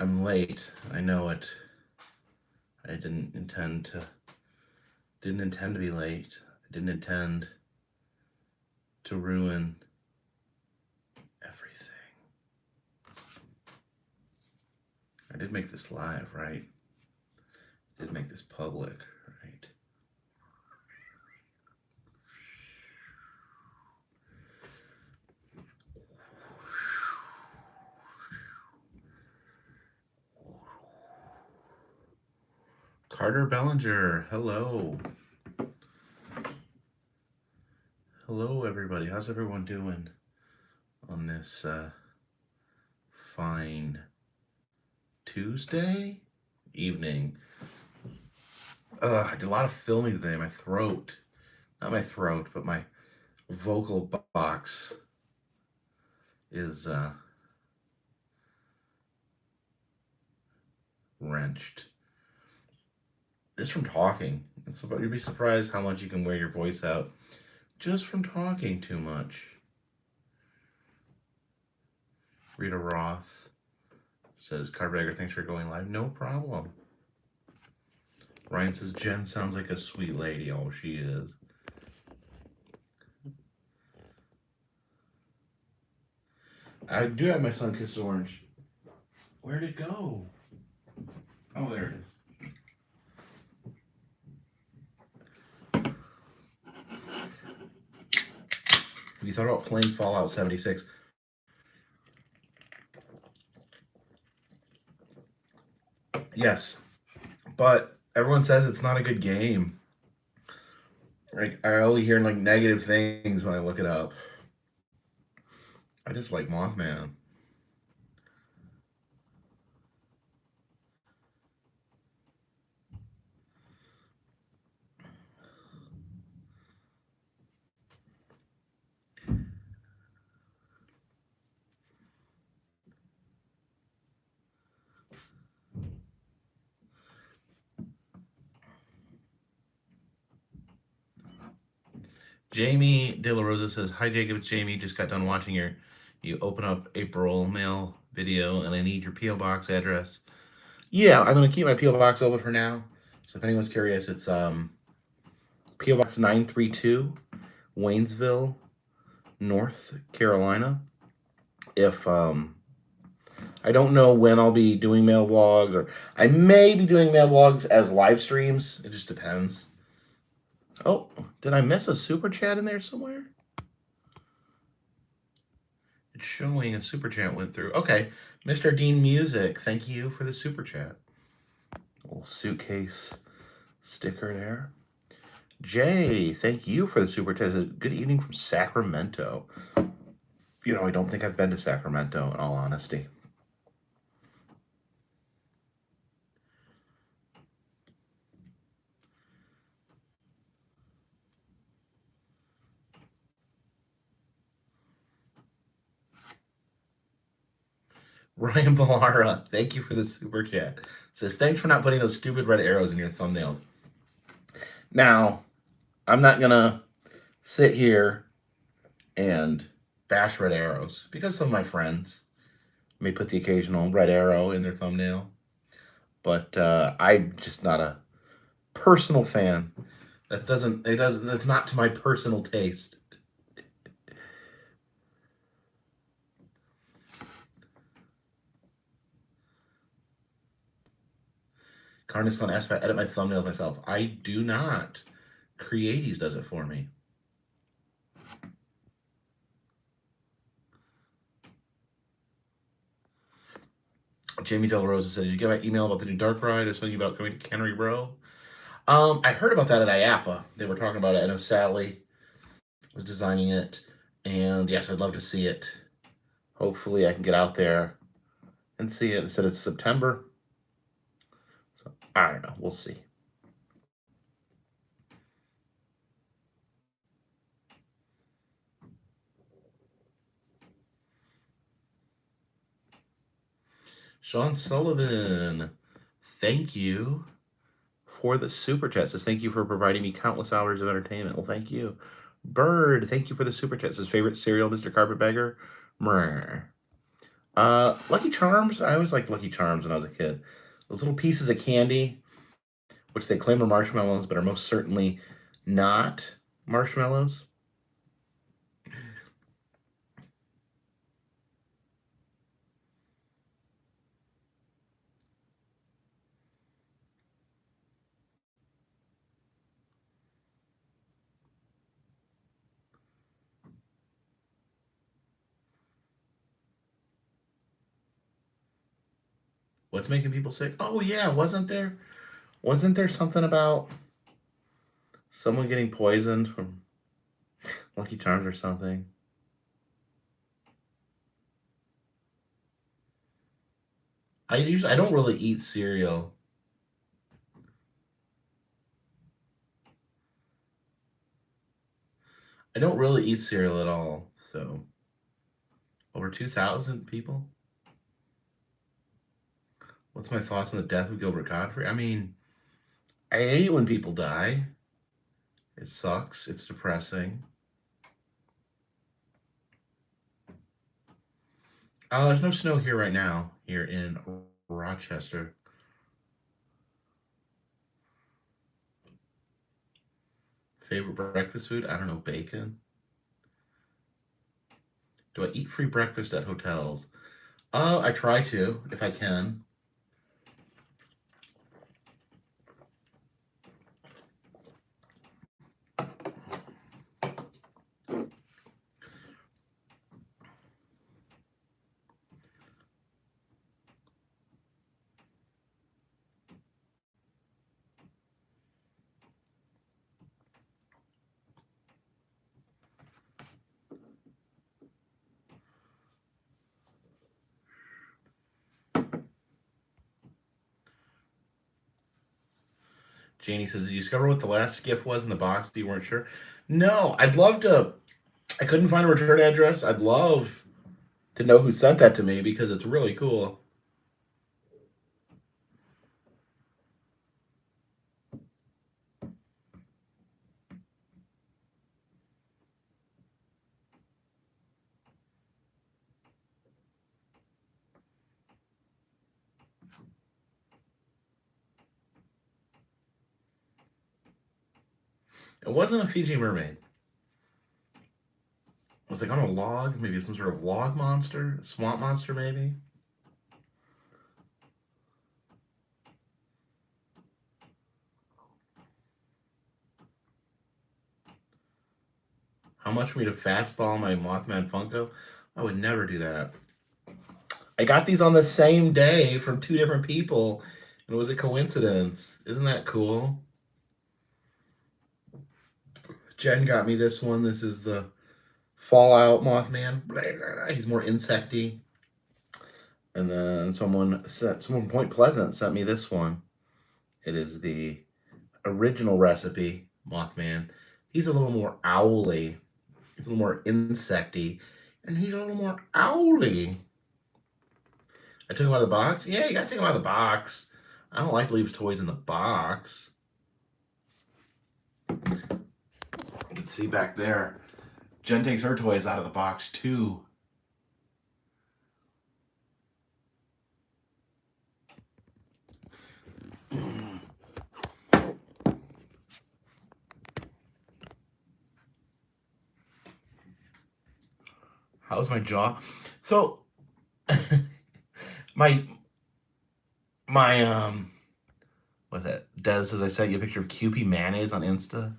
I'm late. I know it. I didn't intend to be late. I didn't intend to ruin everything. I did make this live, right? I did make this public, right? Carter Bellinger, hello. Hello, everybody. How's everyone doing on this fine Tuesday evening? I did a lot of filming today. My throat, not my throat, but my vocal box is wrenched. Just from talking. You'd be surprised how much you can wear your voice out just from talking too much. Rita Roth says, Carpetbagger, thanks for going live. No problem. Ryan says, Jen sounds like a sweet lady. Oh, she is. I do have my sun-kissed orange. Where'd it go? Oh, there it is. Have you thought about playing Fallout 76? Yes, but everyone says it's not a good game. Like, I only hear like negative things when I look it up. I just like Mothman. Jamie De La Rosa says, hi Jacob, it's Jamie. Just got done watching you open up April mail video and I need your P.O. box address. Yeah, I'm gonna keep my P.O. box open for now. So if anyone's curious, it's P.O. Box 932, Waynesville, North Carolina. If I don't know when I'll be doing mail vlogs, or I may be doing mail vlogs as live streams. It just depends. Oh, did I miss a super chat in there somewhere? It's showing a super chat went through. Okay, Mr. Dean Music, thank you for the super chat. Little suitcase sticker there. Jay, thank you for the super chat. Good evening from Sacramento. You know, I don't think I've been to Sacramento, in all honesty. Ryan Ballara, thank you for the super chat. Says, thanks for not putting those stupid red arrows in your thumbnails. Now, I'm not going to sit here and bash red arrows because some of my friends may put the occasional red arrow in their thumbnail. But I'm just not a personal fan. That's not to my personal taste. Carnixon asked if I edit my thumbnails myself. I do not. Creaties does it for me. Jamie Del Rosa said, did you get my email about the new Dark Ride or something about coming to Cannery Row? I heard about that at IAPA. They were talking about it. I know Sally was designing it. And yes, I'd love to see it. Hopefully I can get out there and see it. They said it's September. So I don't know. We'll see. Sean Sullivan, thank you for the super chat. Says, thank you for providing me countless hours of entertainment. Well, thank you. Bird, thank you for the super chat. Says, favorite cereal, Mr. Carpetbagger? Lucky Charms. I always liked Lucky Charms when I was a kid. Those little pieces of candy, which they claim are marshmallows, but are most certainly not marshmallows. What's making people sick? Oh yeah, wasn't there something about someone getting poisoned from Lucky Charms or something? I don't really eat cereal. I don't really eat cereal at all. So over 2,000 people. What's my thoughts on the death of Gilbert Godfrey? I mean, I hate when people die. It sucks. It's depressing. There's no snow here right now, here in Rochester. Favorite breakfast food? I don't know, bacon. Do I eat free breakfast at hotels? I try to, if I can. Janie says, did you discover what the last gift was in the box that you weren't sure? No, I'd love to. I couldn't find a return address. I'd love to know who sent that to me because it's really cool. It wasn't a Fiji mermaid. It was like on a log, maybe some sort of log monster, swamp monster, maybe. How much for me to fastball my Mothman Funko? I would never do that. I got these on the same day from two different people, and it was a coincidence. Isn't that cool? Jen got me this one. This is the Fallout Mothman. He's more insecty. And then someone from Point Pleasant sent me this one. It is the original recipe Mothman. He's a little more owly. He's a little more insecty, and he's a little more owly. I took him out of the box. Yeah, you gotta take him out of the box. I don't like to leave toys in the box. You can see back there. Jen takes her toys out of the box too. How's my jaw? So my what's that? Des says I sent you a picture of Kewpie mayonnaise on Insta.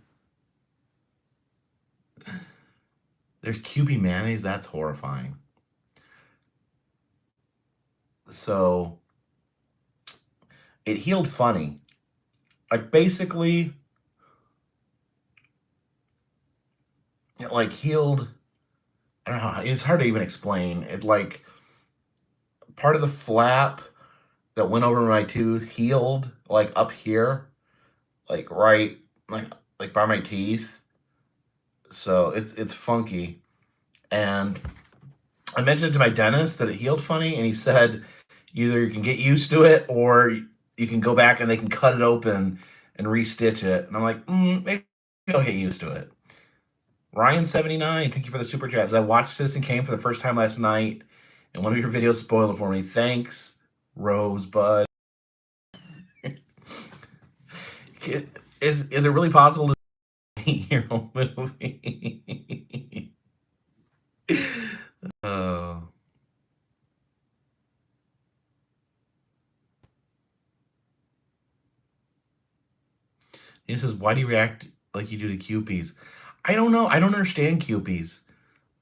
There's Kewpie mayonnaise. That's horrifying. So it healed funny. Like basically, it like healed. I don't know. It's hard to even explain. It like part of the flap that went over my tooth healed like up here, like right, like by my teeth. So it's funky. And I mentioned it to my dentist that it healed funny, and he said either you can get used to it or you can go back and they can cut it open and restitch it. And I'm like, maybe I'll get used to it. Ryan79, thank you for the super chat. I watched Citizen Kane for the first time last night, And one of your videos spoiled it for me. Thanks, Rosebud. Is it really possible to see your own movie? Oh. He says, "Why do you react like you do to Cupies?" I don't know. I don't understand Cupies.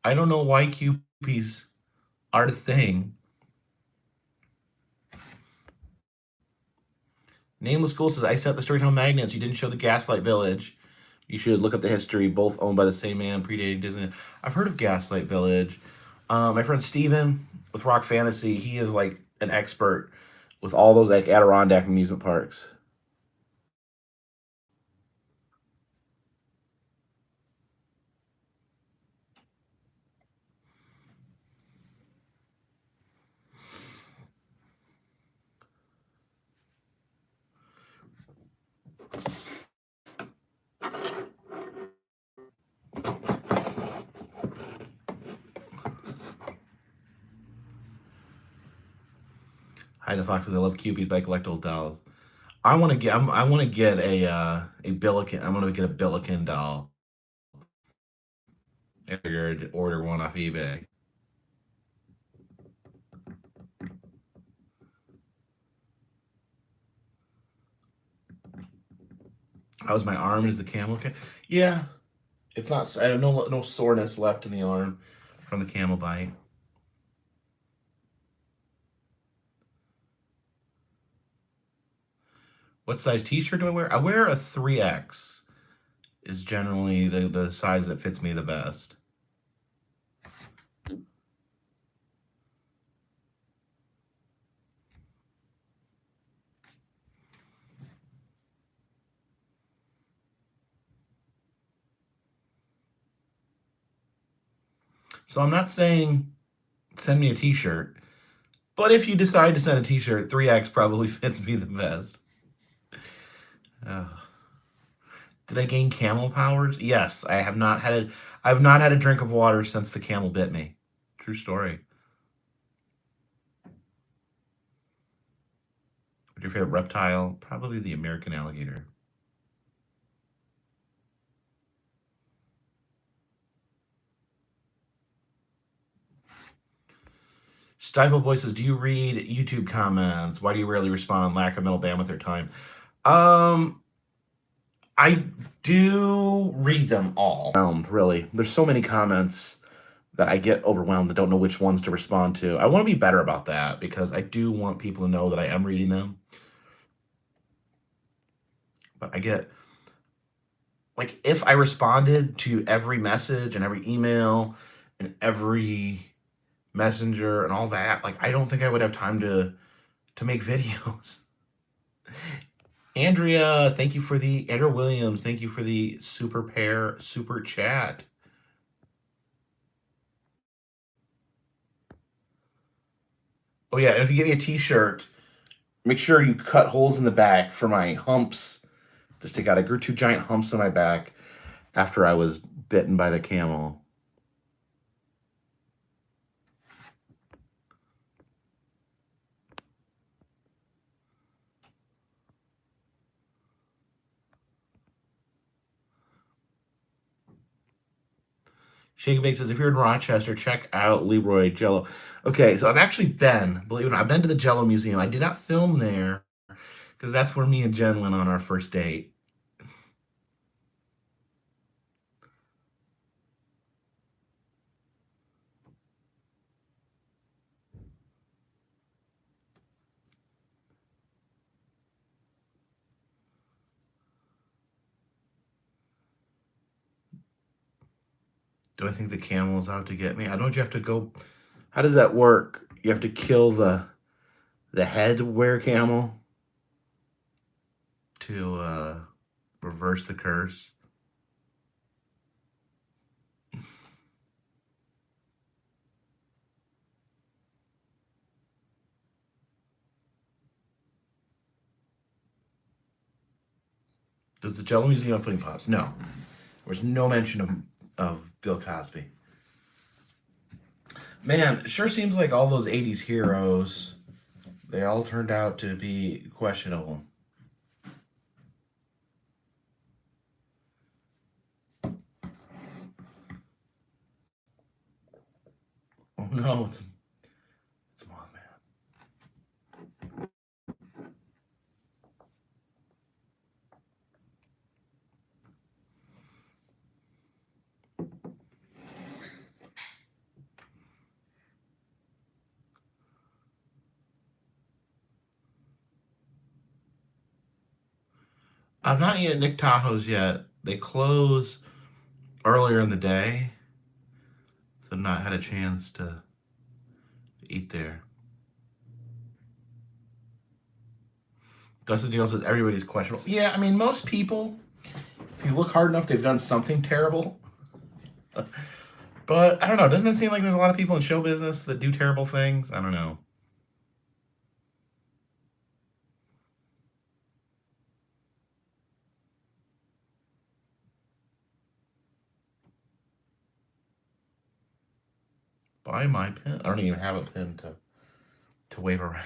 I don't know why Cupies are the thing. Nameless School says, "I sent the Storytown Magnets. You didn't show the Gaslight Village. You should look up the history. Both owned by the same man, predating Disney." I've heard of Gaslight Village. My friend Steven with Rock Fantasy, he is like an expert with all those like Adirondack amusement parks. Hi, the Foxes. I love Cupies, but I collect old dolls. I want to get. I want to get a Billiken. I'm gonna get a Billiken doll. I figured order one off eBay. How's my arm? Is the camel okay? Yeah, it's not. I have no soreness left in the arm from the camel bite. What size T-shirt do I wear? I wear a 3X. Is generally the size that fits me the best. So I'm not saying send me a T-shirt, but if you decide to send a T-shirt, 3X probably fits me the best. Did I gain camel powers? Yes, I have not had a. I've not had a drink of water since the camel bit me. True story. What's your favorite reptile? Probably the American alligator. Stifle Voices, do you read YouTube comments? Why do you rarely respond? Lack of mental bandwidth or time? Um, I do read them all. Really, there's so many comments that I get overwhelmed. I don't know which ones to respond to. I want to be better about that because I do want people to know that I am reading them. But I get like if I responded to every message and every email and every messenger and all that, like I don't think I would have time to make videos. Andrea, thank you for the Andrew Williams, thank you for the super chat. Oh yeah, and if you get me a t-shirt, make sure you cut holes in the back for my humps to stick out. I grew 2 giant humps on my back after I was bitten by the camel. Shake and Bake says, if you're in Rochester, check out Leroy Jello. Okay, so I've actually been, believe it or not, I've been to the Jello Museum. I did not film there because that's where me and Jen went on our first date. Do I think the camel is out to get me? I don't. You have to go. How does that work? You have to kill the head were camel to reverse the curse. Does the Jello Museum have pudding pops? No. There was no mention of Bill Cosby. Man, it sure seems like all those 80s heroes, they all turned out to be questionable. Oh no, it's Mothman. I've not eaten Nick Tahoe's yet. They close earlier in the day, so I've not had a chance to eat there. Dustin Daniels says everybody's questionable. Yeah, I mean, most people, if you look hard enough, they've done something terrible. But I don't know. Doesn't it seem like there's a lot of people in show business that do terrible things? I don't know. Buy my pin. I don't even have a pin to wave around.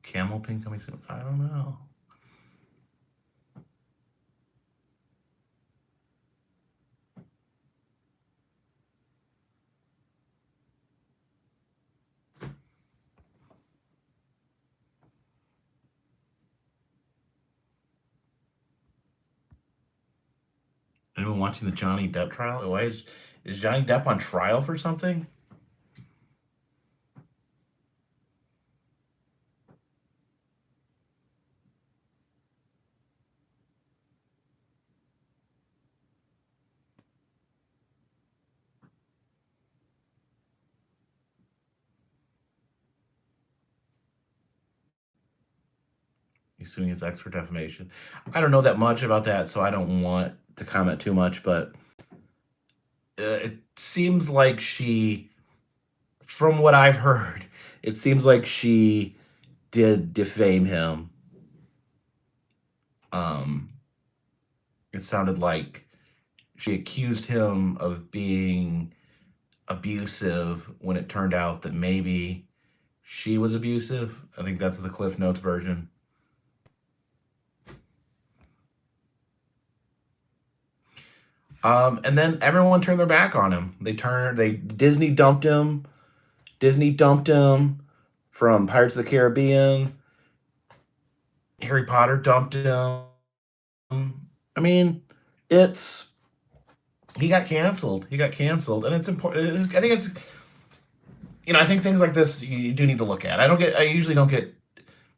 Camel pin coming soon. I don't know. Anyone watching the Johnny Depp trial? Why is Johnny Depp on trial for something? He's suing his ex for defamation. I don't know that much about that, so I don't want to comment too much. But it seems like she, from what I've heard, it seems like she did defame him. Um, it sounded like she accused him of being abusive when it turned out that maybe she was abusive. I think that's the Cliff Notes version. And then everyone turned their back on him. Disney dumped him. Disney dumped him from Pirates of the Caribbean. Harry Potter dumped him. I mean, it's he got canceled. He got canceled, and it's important. I think it's I think things like this you do need to look at. I usually don't get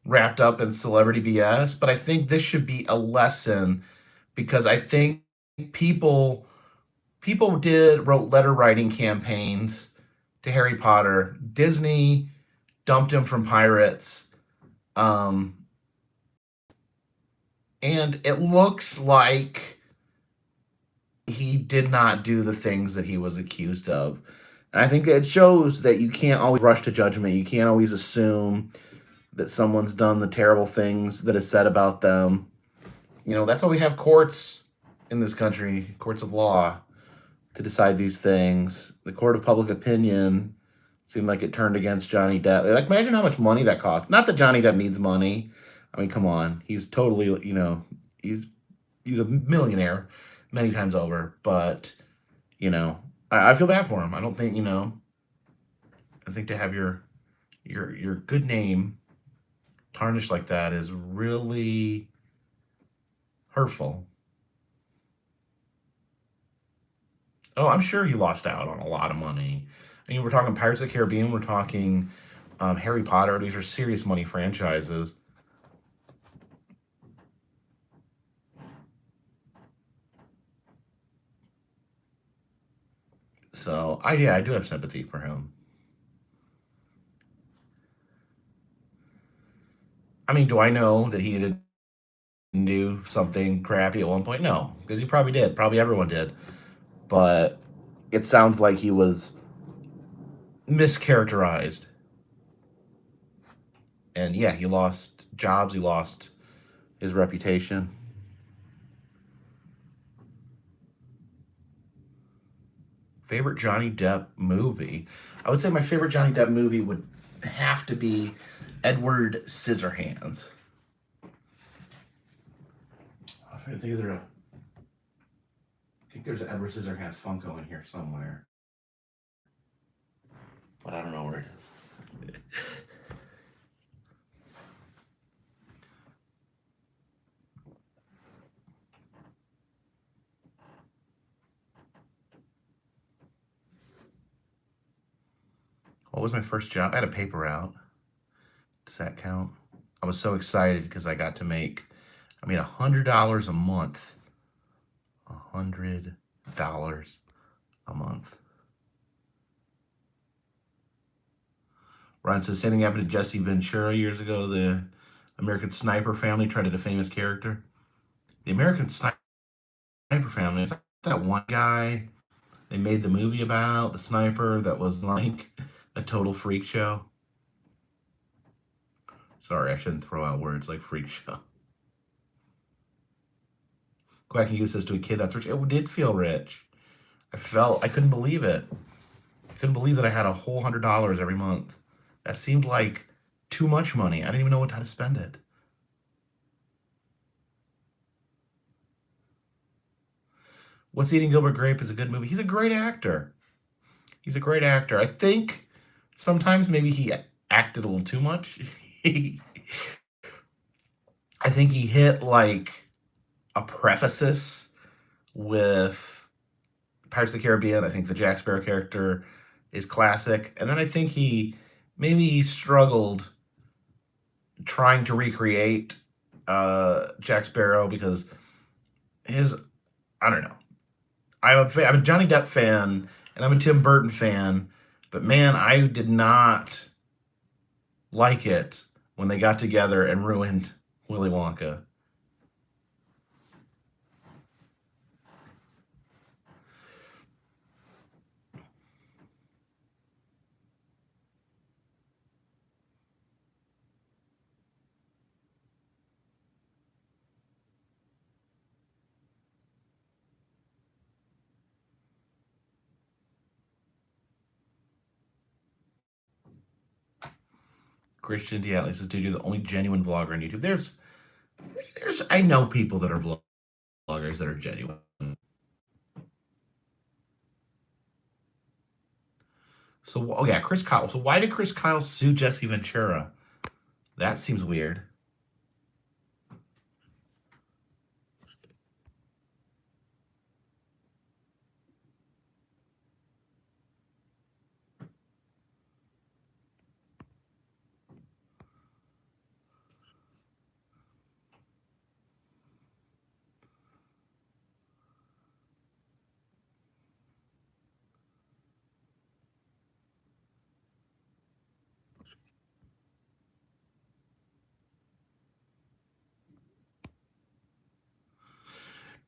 wrapped up in celebrity BS, but I think this should be a lesson because I think people wrote letter writing campaigns to Harry Potter. Disney dumped him from Pirates. Um, and it looks like he did not do the things that he was accused of. And I think it shows that you can't always rush to judgment. You can't always assume that someone's done the terrible things that is said about them. That's why we have courts in this country, courts of law, to decide these things. The court of public opinion seemed like it turned against Johnny Depp. Like, imagine how much money that cost. Not that Johnny Depp needs money. I mean, come on. He's totally, he's a millionaire many times over. But, I feel bad for him. I don't think, I think to have your good name tarnished like that is really hurtful. Oh, I'm sure he lost out on a lot of money. I mean, we're talking Pirates of the Caribbean. We're talking Harry Potter. These are serious money franchises. So, I do have sympathy for him. I mean, do I know that he did do something crappy at one point? No, because he probably did. Probably everyone did. But it sounds like he was mischaracterized. And yeah, he lost jobs, he lost his reputation. Favorite Johnny Depp movie? I would say my favorite Johnny Depp movie would have to be Edward Scissorhands. I'm trying to think, I think there's an Edward Scissorhands Funko in here somewhere, but I don't know where it is. What was my first job? I had a paper route. Does that count? I was so excited because I got to make, I mean, $100 a month. $100 a month. Ryan says, same thing happened to Jesse Ventura years ago. The American Sniper family tried to defame his character. The American Sniper family is that one guy they made the movie about, the sniper, that was like a total freak show. Sorry, I shouldn't throw out words like freak show. Quack and Goose says, to a kid that's rich. It did feel rich. I couldn't believe it. I couldn't believe that I had a whole $100 every month. That seemed like too much money. I didn't even know how to spend it. What's Eating Gilbert Grape is a good movie. He's a great actor. He's a great actor. I think sometimes maybe he acted a little too much. I think he hit like a preface with Pirates of the Caribbean. I think the Jack Sparrow character is classic. And then I think he maybe struggled trying to recreate Jack Sparrow because his, I don't know. I'm a Johnny Depp fan and I'm a Tim Burton fan, but man, I did not like it when they got together and ruined Willy Wonka. Christian Diatley says, dude, you're the only genuine vlogger on YouTube. I know people that are vloggers that are genuine. So, oh yeah, Chris Kyle. So why did Chris Kyle sue Jesse Ventura? That seems weird.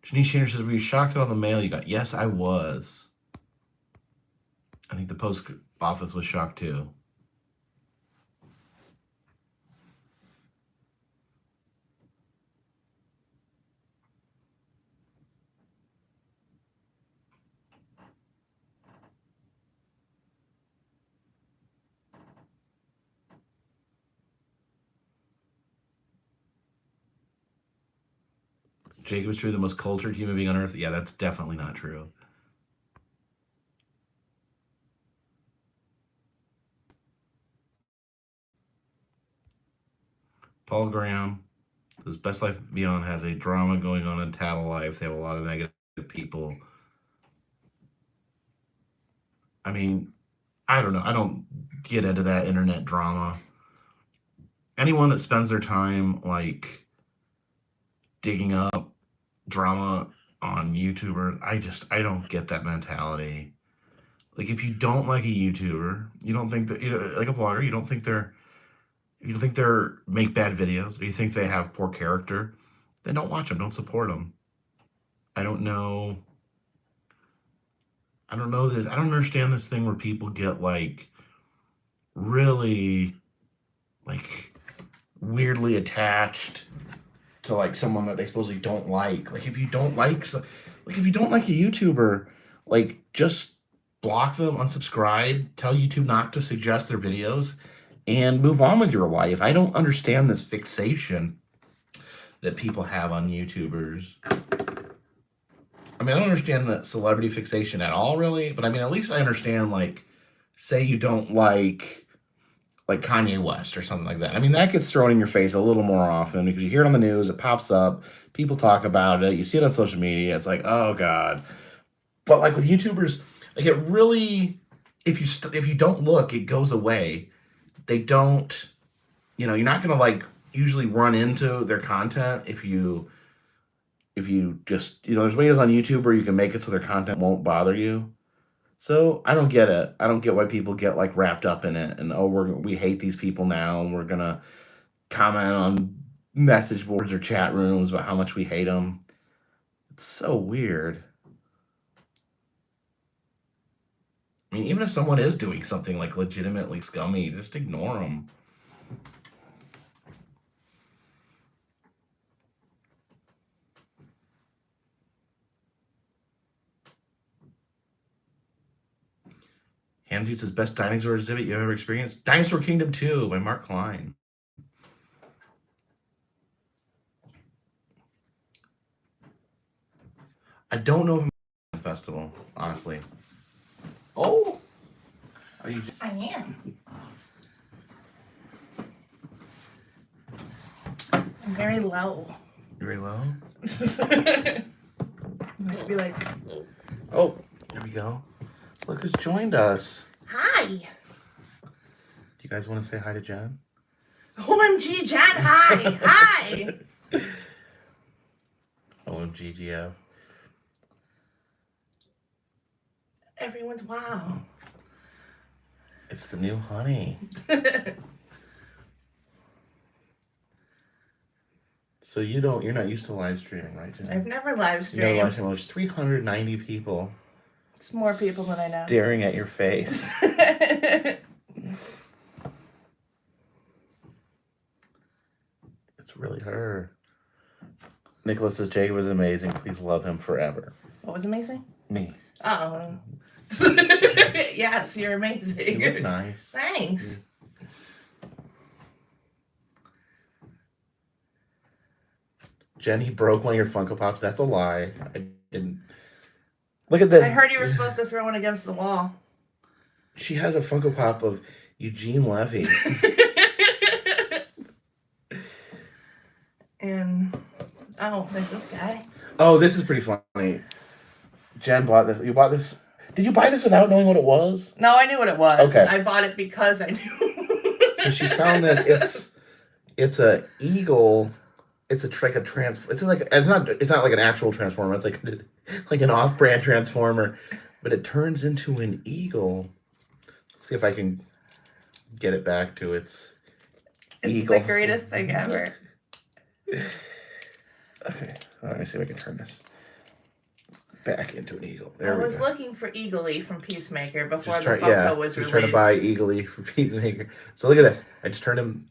Janice Shaner says, were you shocked at all the mail you got? Yes, I was. I think the post office was shocked too. Jacob is true, the most cultured human being on earth. Yeah, that's definitely not true. Paul Graham, his Best Life Beyond has a drama going on in Tattle Life. They have a lot of negative people. I mean, I don't know. I don't get into that internet drama. Anyone that spends their time like digging up drama on YouTuber, I don't get that mentality. Like if you don't like a YouTuber, you don't think that like a vlogger, you don't think they're make bad videos, or you think they have poor character, then don't watch them, don't support them. I don't know. I don't know this. I don't understand this thing where people get like really like weirdly attached to like someone that they supposedly don't like. Like if you don't like, like if you don't like a YouTuber, like just block them, unsubscribe, tell YouTube not to suggest their videos, and move on with your life. I don't understand this fixation that people have on YouTubers. I mean, I don't understand the celebrity fixation at all, really. But I mean, at least I understand, like, say you don't like Kanye West or something like that. I mean, that gets thrown in your face a little more often because you hear it on the news, it pops up, people talk about it, you see it on social media. It's like, oh God. But like with YouTubers, like it really, if you don't look, it goes away. They don't, you're not gonna like usually run into their content if you just, there's ways on YouTube where you can make it so their content won't bother you. So I don't get it. I don't get why people get like wrapped up in it and we hate these people now and we're gonna comment on message boards or chat rooms about how much we hate them. It's so weird. I mean, even if someone is doing something like legitimately scummy, just ignore them. Hamsy says, best dinosaur exhibit you've ever experienced? Dinosaur Kingdom 2 by Mark Klein. I don't know if I'm at the festival, honestly. Oh! Are you just... I am. I'm very low. You're very low? I might be like... Oh, there we go. Look who's joined us. Hi. Do you guys want to say hi to Jen? OMG, Jen, hi. Hi. OMG, GF. Everyone's wow. It's the new honey. So you're not used to live streaming, right, Jen? I've never live streamed. You know, live streaming. There's 390 people. It's more people than I know. Staring at your face. It's really her. Nicholas says Jacob is amazing. Please love him forever. What was amazing? Me. Oh. Yes, you're amazing. You look nice. Thanks. Jenny broke one of your Funko Pops. That's a lie. I didn't. Look at this. I heard you were supposed to throw one against the wall. She has a Funko Pop of Eugene Levy. And, oh, there's this guy. Oh, this is pretty funny. Jen bought this. You bought this. Did you buy this without knowing what it was? No, I knew what it was. Okay. I bought it because I knew. So she found this. It's a eagle. It's like a it's not like an actual transformer. It's like an off-brand transformer, but it turns into an eagle. Let's see if I can get it back to its eagle. It's the greatest thing ever. Okay, let me see if I can turn this back into an eagle. There we I was go. looking for Eagly from Peacemaker before Just the Funko was just released. trying to buy Eagly for Peacemaker. So look at this. I just turned him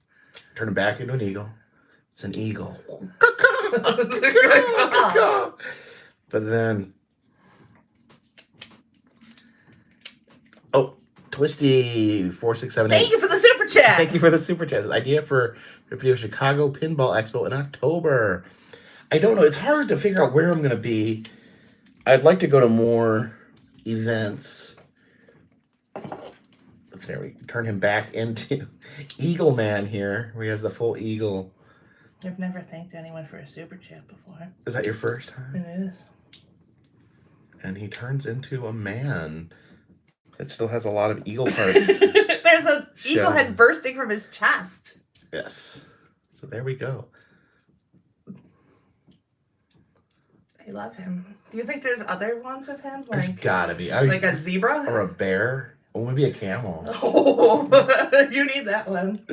back into an eagle. It's an eagle. But then, Twisty 4678. Thank you for the super chat. Thank you for the super chat. Idea for review of Chicago Pinball Expo in October. I don't know. It's hard to figure out where I'm going to be. I'd like to go to more events. There we turn him back into Eagle Man here, where he has the full eagle. I've never thanked anyone for a super chat before. Is that your first time? It is. And he turns into a man. It still has a lot of eagle parts. There's an eagle head bursting from his chest. Yes. So there we go. I love him. Do you think there's other ones of him? There's gotta be. Like a zebra? Or a bear. Or maybe a camel. Oh, you need that one.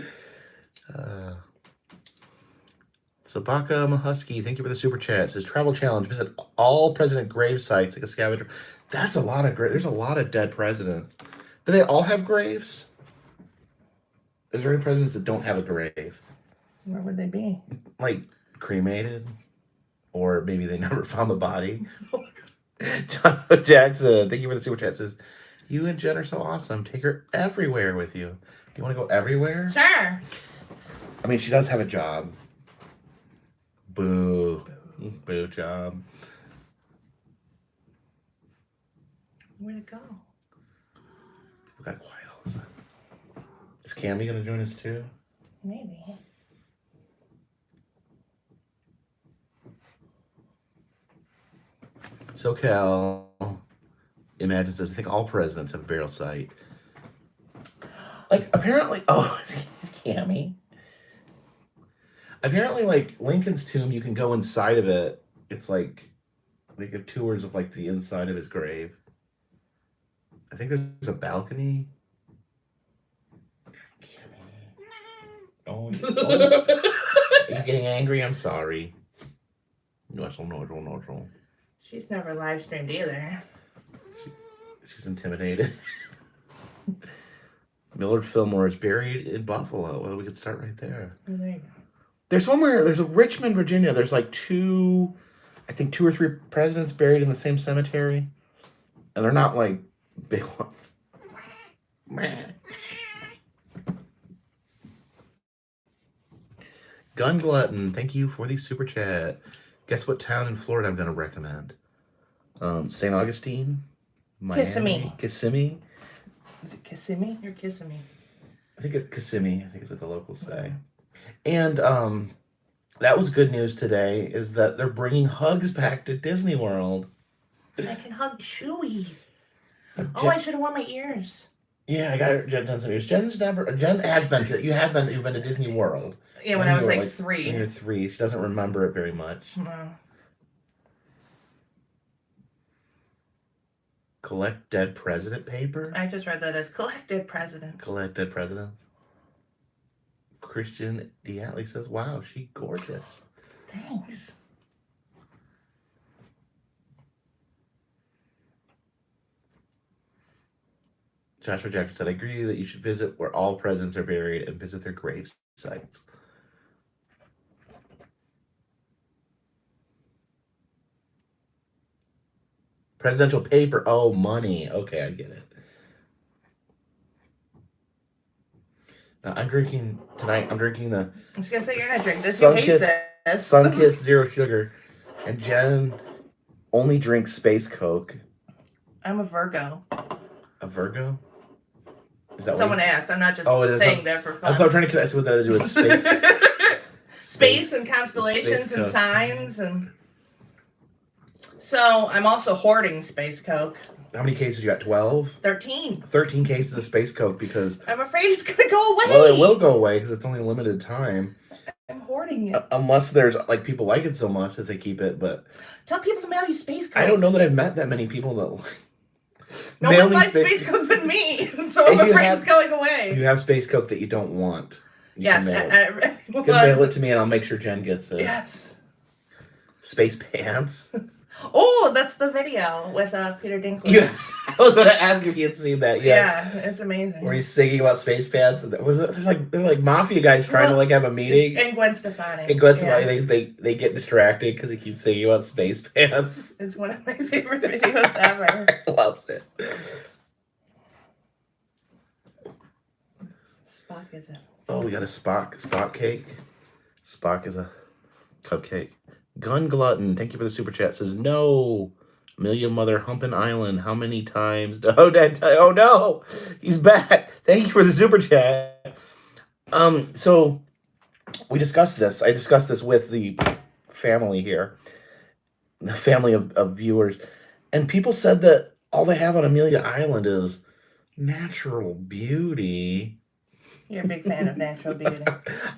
Sabaka Mahusky, thank you for the super chat. It says travel challenge. Visit all President grave sites like a scavenger. That's a lot of There's a lot of dead presidents. Do they all have graves? Is there any presidents that don't have a grave? Where would they be? Like cremated? Or maybe they never found the body? John Jackson, thank you for the super chat. Says, you and Jen are so awesome. Take her everywhere with you. Do you want to go everywhere? Sure. I mean, she does have a job. Boo. Boo job. Where'd it go? People got quiet all of a sudden. Is Cammy going to join us too? Maybe. SoCal Imagine says, I think all presidents have a burial site. Like, apparently, Cammy. Apparently, like, Lincoln's tomb, you can go inside of it. It's like, they give tours of, like, the inside of his grave. I think there's a balcony. Oh, are you getting angry? I'm sorry. No. She's never live streamed either. She's intimidated. Millard Fillmore is buried in Buffalo. Well, we could start right there. Oh, there you go. There's a Richmond, Virginia. There's like two or three presidents buried in the same cemetery. And they're not like big ones. Gun Glutton, thank you for the super chat. Guess what town in Florida I'm going to recommend? St. Augustine? Miami? Kissimmee? Is it Kissimmee or Kissimmee? I think it's Kissimmee. I think it's what the locals say. And that was good news today, is that they're bringing hugs back to Disney World. I can hug Chewie. I should have worn my ears. Yeah, I got Jen some ears. Jen has been to, you've been to Disney World. Yeah, when I was like 3. When you're 3, she doesn't remember it very much. No. Collect dead president paper? I just read that as collected presidents. Collect dead presidents. Christian Diatley says, wow, she gorgeous. Thanks. Joshua Jackson said, I agree that you should visit where all presidents are buried and visit their grave sites. Presidential paper. Oh, money. Okay, I get it. Now, I'm drinking the... I was going to say, you're not drinking this. You hate this. Sunkist Zero Sugar. And Jen only drinks Space Coke. I'm a Virgo. A Virgo? Is that Someone asked. I'm not just saying that for fun. I was trying to connect what that had to do with space. Space and constellations and signs and... So, I'm also hoarding Space Coke. How many cases you got? 12? 13. 13 cases of Space Coke because... I'm afraid it's going to go away. Well, it will go away because it's only a limited time. I'm hoarding it. Unless there's, like, people like it so much that they keep it, but... Tell people to mail you Space Coke. I don't know that I've met that many people that... No one likes Space Coke but me, so I'm afraid it's going away. You have Space Coke that you don't want. Yes. You can mail it to me and I'll make sure Jen gets it. Yes. Space Pants. Oh, that's the video with Peter Dinklage. Yeah, I was going to ask if you had seen that. Yeah, it's amazing. Where he's singing about Space Pants. They're like mafia guys trying to like have a meeting. And Gwen Stefani. And Gwen Stefani, they get distracted because he keeps singing about Space Pants. It's one of my favorite videos ever. I love it. Spock is it? Oh, we got a Spock cake. Spock is a cupcake. Gun Glutton, thank you for the super chat. Says, no. Amelia Mother, Humpin' Island. How many times? Oh, no. He's back. Thank you for the super chat. So we discussed this. I discussed this with the family here. The family of viewers. And people said that all they have on Amelia Island is natural beauty. You're a big fan of natural beauty.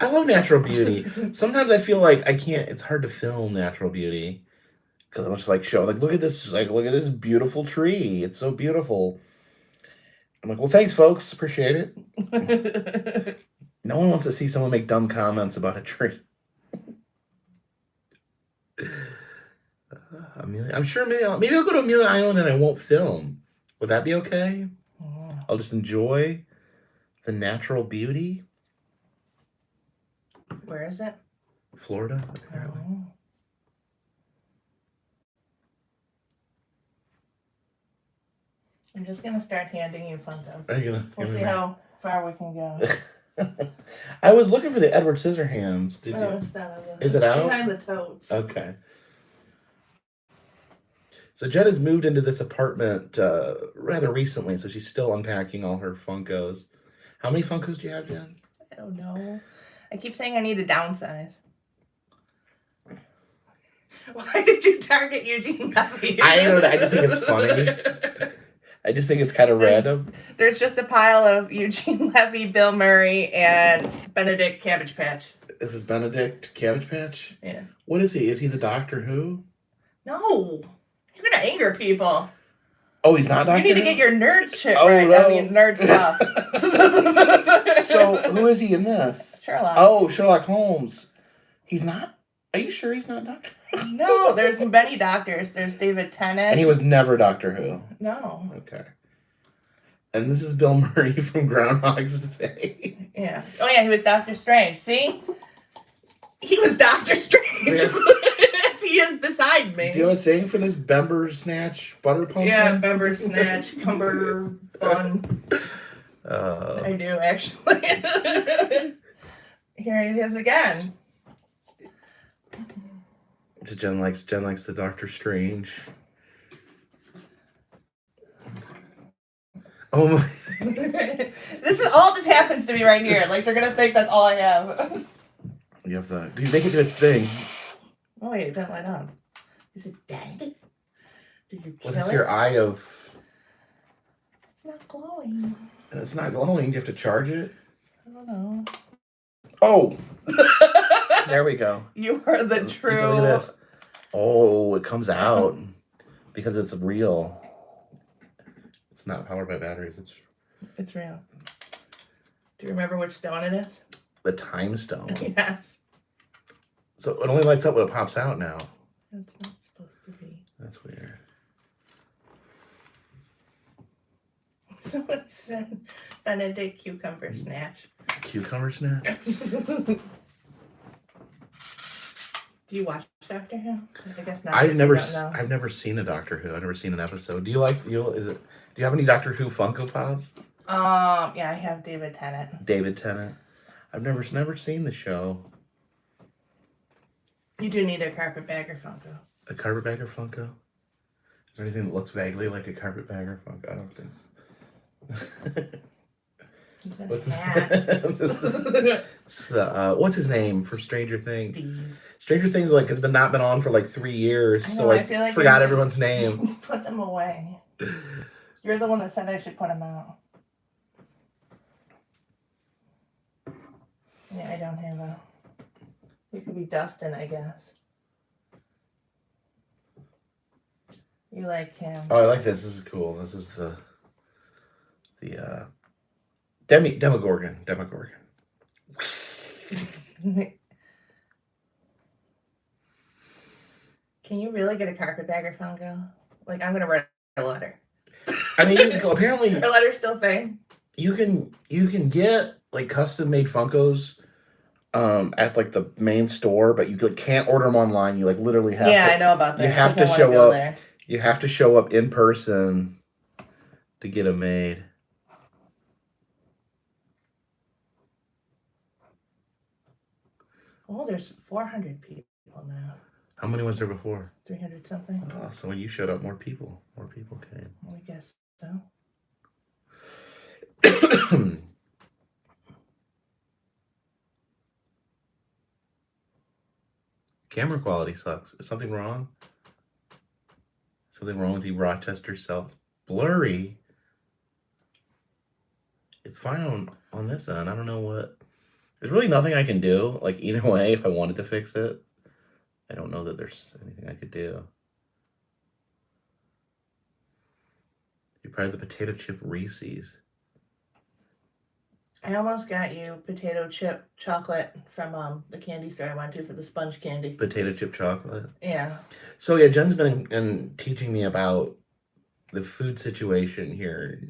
I love natural beauty. Sometimes I feel like it's hard to film natural beauty because I'm just like look at this beautiful tree. It's so beautiful. I'm like, well, thanks, folks. Appreciate it. No one wants to see someone make dumb comments about a tree. Amelia. I'm sure Amelia. Maybe I'll go to Amelia Island and I won't film. Would that be okay? I'll just enjoy the natural beauty. Where is it? Florida, apparently. Oh. I'm just gonna start handing you Funkos. Are you gonna? We'll see how far we can go. I was looking for the Edward Scissorhands. Did you? It's not over. Is it out? Behind the totes. Okay. So Jen has moved into this apartment rather recently, so she's still unpacking all her Funkos. How many Funkos do you have, Jen? I don't know. I keep saying I need to downsize. Why did you target Eugene Levy? I don't know. I just think it's funny. I just think it's kind of random. There's just a pile of Eugene Levy, Bill Murray, and Benedict Cabbage Patch. Is this Benedict Cabbage Patch? Yeah. What is he? Is he the Doctor Who? No. You're going to anger people. Oh, he's not Doctor You need to Who? get your nerd shit Oh, right. no. I mean, nerd stuff. So, who is he in this? Sherlock. Oh, Sherlock Holmes. He's not? Are you sure he's not Doctor Who? No, there's many doctors. There's David Tennant. And he was never Doctor Who? No. Okay. And this is Bill Murray from Groundhog's Day. Yeah. Oh, yeah, he was Doctor Strange. See? He was Doctor Strange. Yes. He is beside me. Do you have a thing for this Bember Snatch butter pumpkin? Yeah, Bember Snatch, Cumber Bun. I do, actually. Here he is again. So Jen likes the Doctor Strange. Oh my! This is all just happens to be right here. Like they're gonna think that's all I have. You have the. Dude, make it do its thing. Oh wait, it didn't light up. Is it dead? Did you kill it? What's your eye of? It's not glowing. It's not glowing. You have to charge it. I don't know. Oh! There we go. You are the true. Look at this. Oh, it comes out because it's real. It's not powered by batteries. It's real. Do you remember which stone it is? The time stone. Yes. So it only lights up when it pops out now. It's not supposed to be. That's weird. Somebody said Benedict Cucumber Snatch. Cucumber snatch? Do you watch Doctor Who? I guess not. I've never seen a Doctor Who. I've never seen an episode. Do you have any Doctor Who Funko Pops? Yeah, I have David Tennant. David Tennant. I've never seen the show. You do need a Carpetbagger Funko. A Carpetbagger Funko? Is there anything that looks vaguely like a Carpetbagger Funko? I don't think so. What's his name for Stranger Things? Steve. Stranger Things has not been on for 3 years, I feel like forgot everyone's name. Put them away. You're the one that said I should put them out. Yeah, I don't have a. You could be Dustin, I guess. You like him. Oh, I like this. This is cool. This is the Demogorgon. Can you really get a Carpetbagger Funko? I'm gonna write a letter. I mean, you can go, apparently Are letters still thing? you can get custom made Funkos at the main store, but you can't order them online. You literally have I know about that. You have to show up. There. You have to show up in person to get them made. Oh, there's 400 people now. How many was there before? 300 something. Oh, so when you showed up, more people came. I guess so. Camera quality sucks. Is something wrong? Something wrong with the Rochester South? Blurry? It's fine on this end. I don't know what... There's really nothing I can do. Either way, if I wanted to fix it. I don't know that there's anything I could do. You probably the potato chip Reese's. I almost got you potato chip chocolate from the candy store I went to for the sponge candy. Potato chip chocolate. Yeah. So yeah, Jen's been teaching me about the food situation here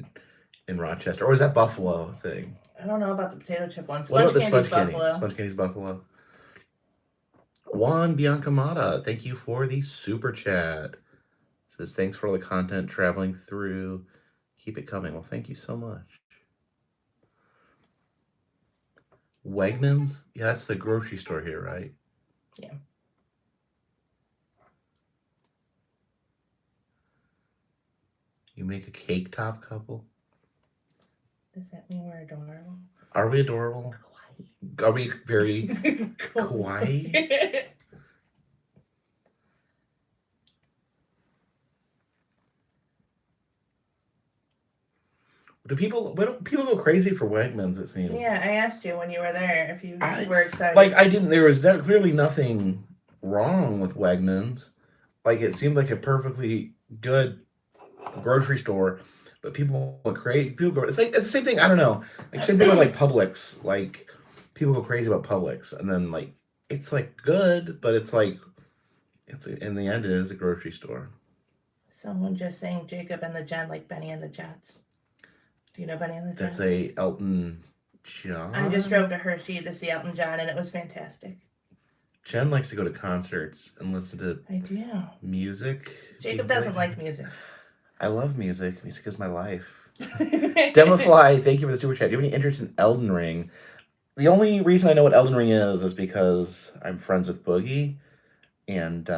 in Rochester, or is that Buffalo thing? I don't know about the potato chip one. What Sponge about the candy's sponge candy? Buffalo. Sponge candy's Buffalo. Juan Biancamata, thank you for the super chat. Says thanks for all the content traveling through. Keep it coming. Well, thank you so much. Wegmans? Yeah, that's the grocery store here, right? Yeah. You make a cake top couple? Does that mean we're adorable? Are we adorable? Kawaii. Are we very kawaii? Do people go crazy for Wegmans? It seems. Yeah, I asked you when you were there if you were excited. Like I didn't. There was clearly nothing wrong with Wegmans. Like it seemed like a perfectly good grocery store, but people went crazy. People go. It's the same thing. I don't know. Like same thing with like Publix. Like people go crazy about Publix, and then like it's like good, but it's like in the end it is a grocery store. Someone just saying Jacob and the Jen like Benny and the Jets. Do you know Benny and the Jets? That's a Elton John. I just drove to Hershey to see Elton John, and it was fantastic. Jen likes to go to concerts and listen to music. Jacob doesn't like music. I love music. Music is my life. Demofly, thank you for the super chat. Do you have any interest in Elden Ring? The only reason I know what Elden Ring is because I'm friends with Boogie, and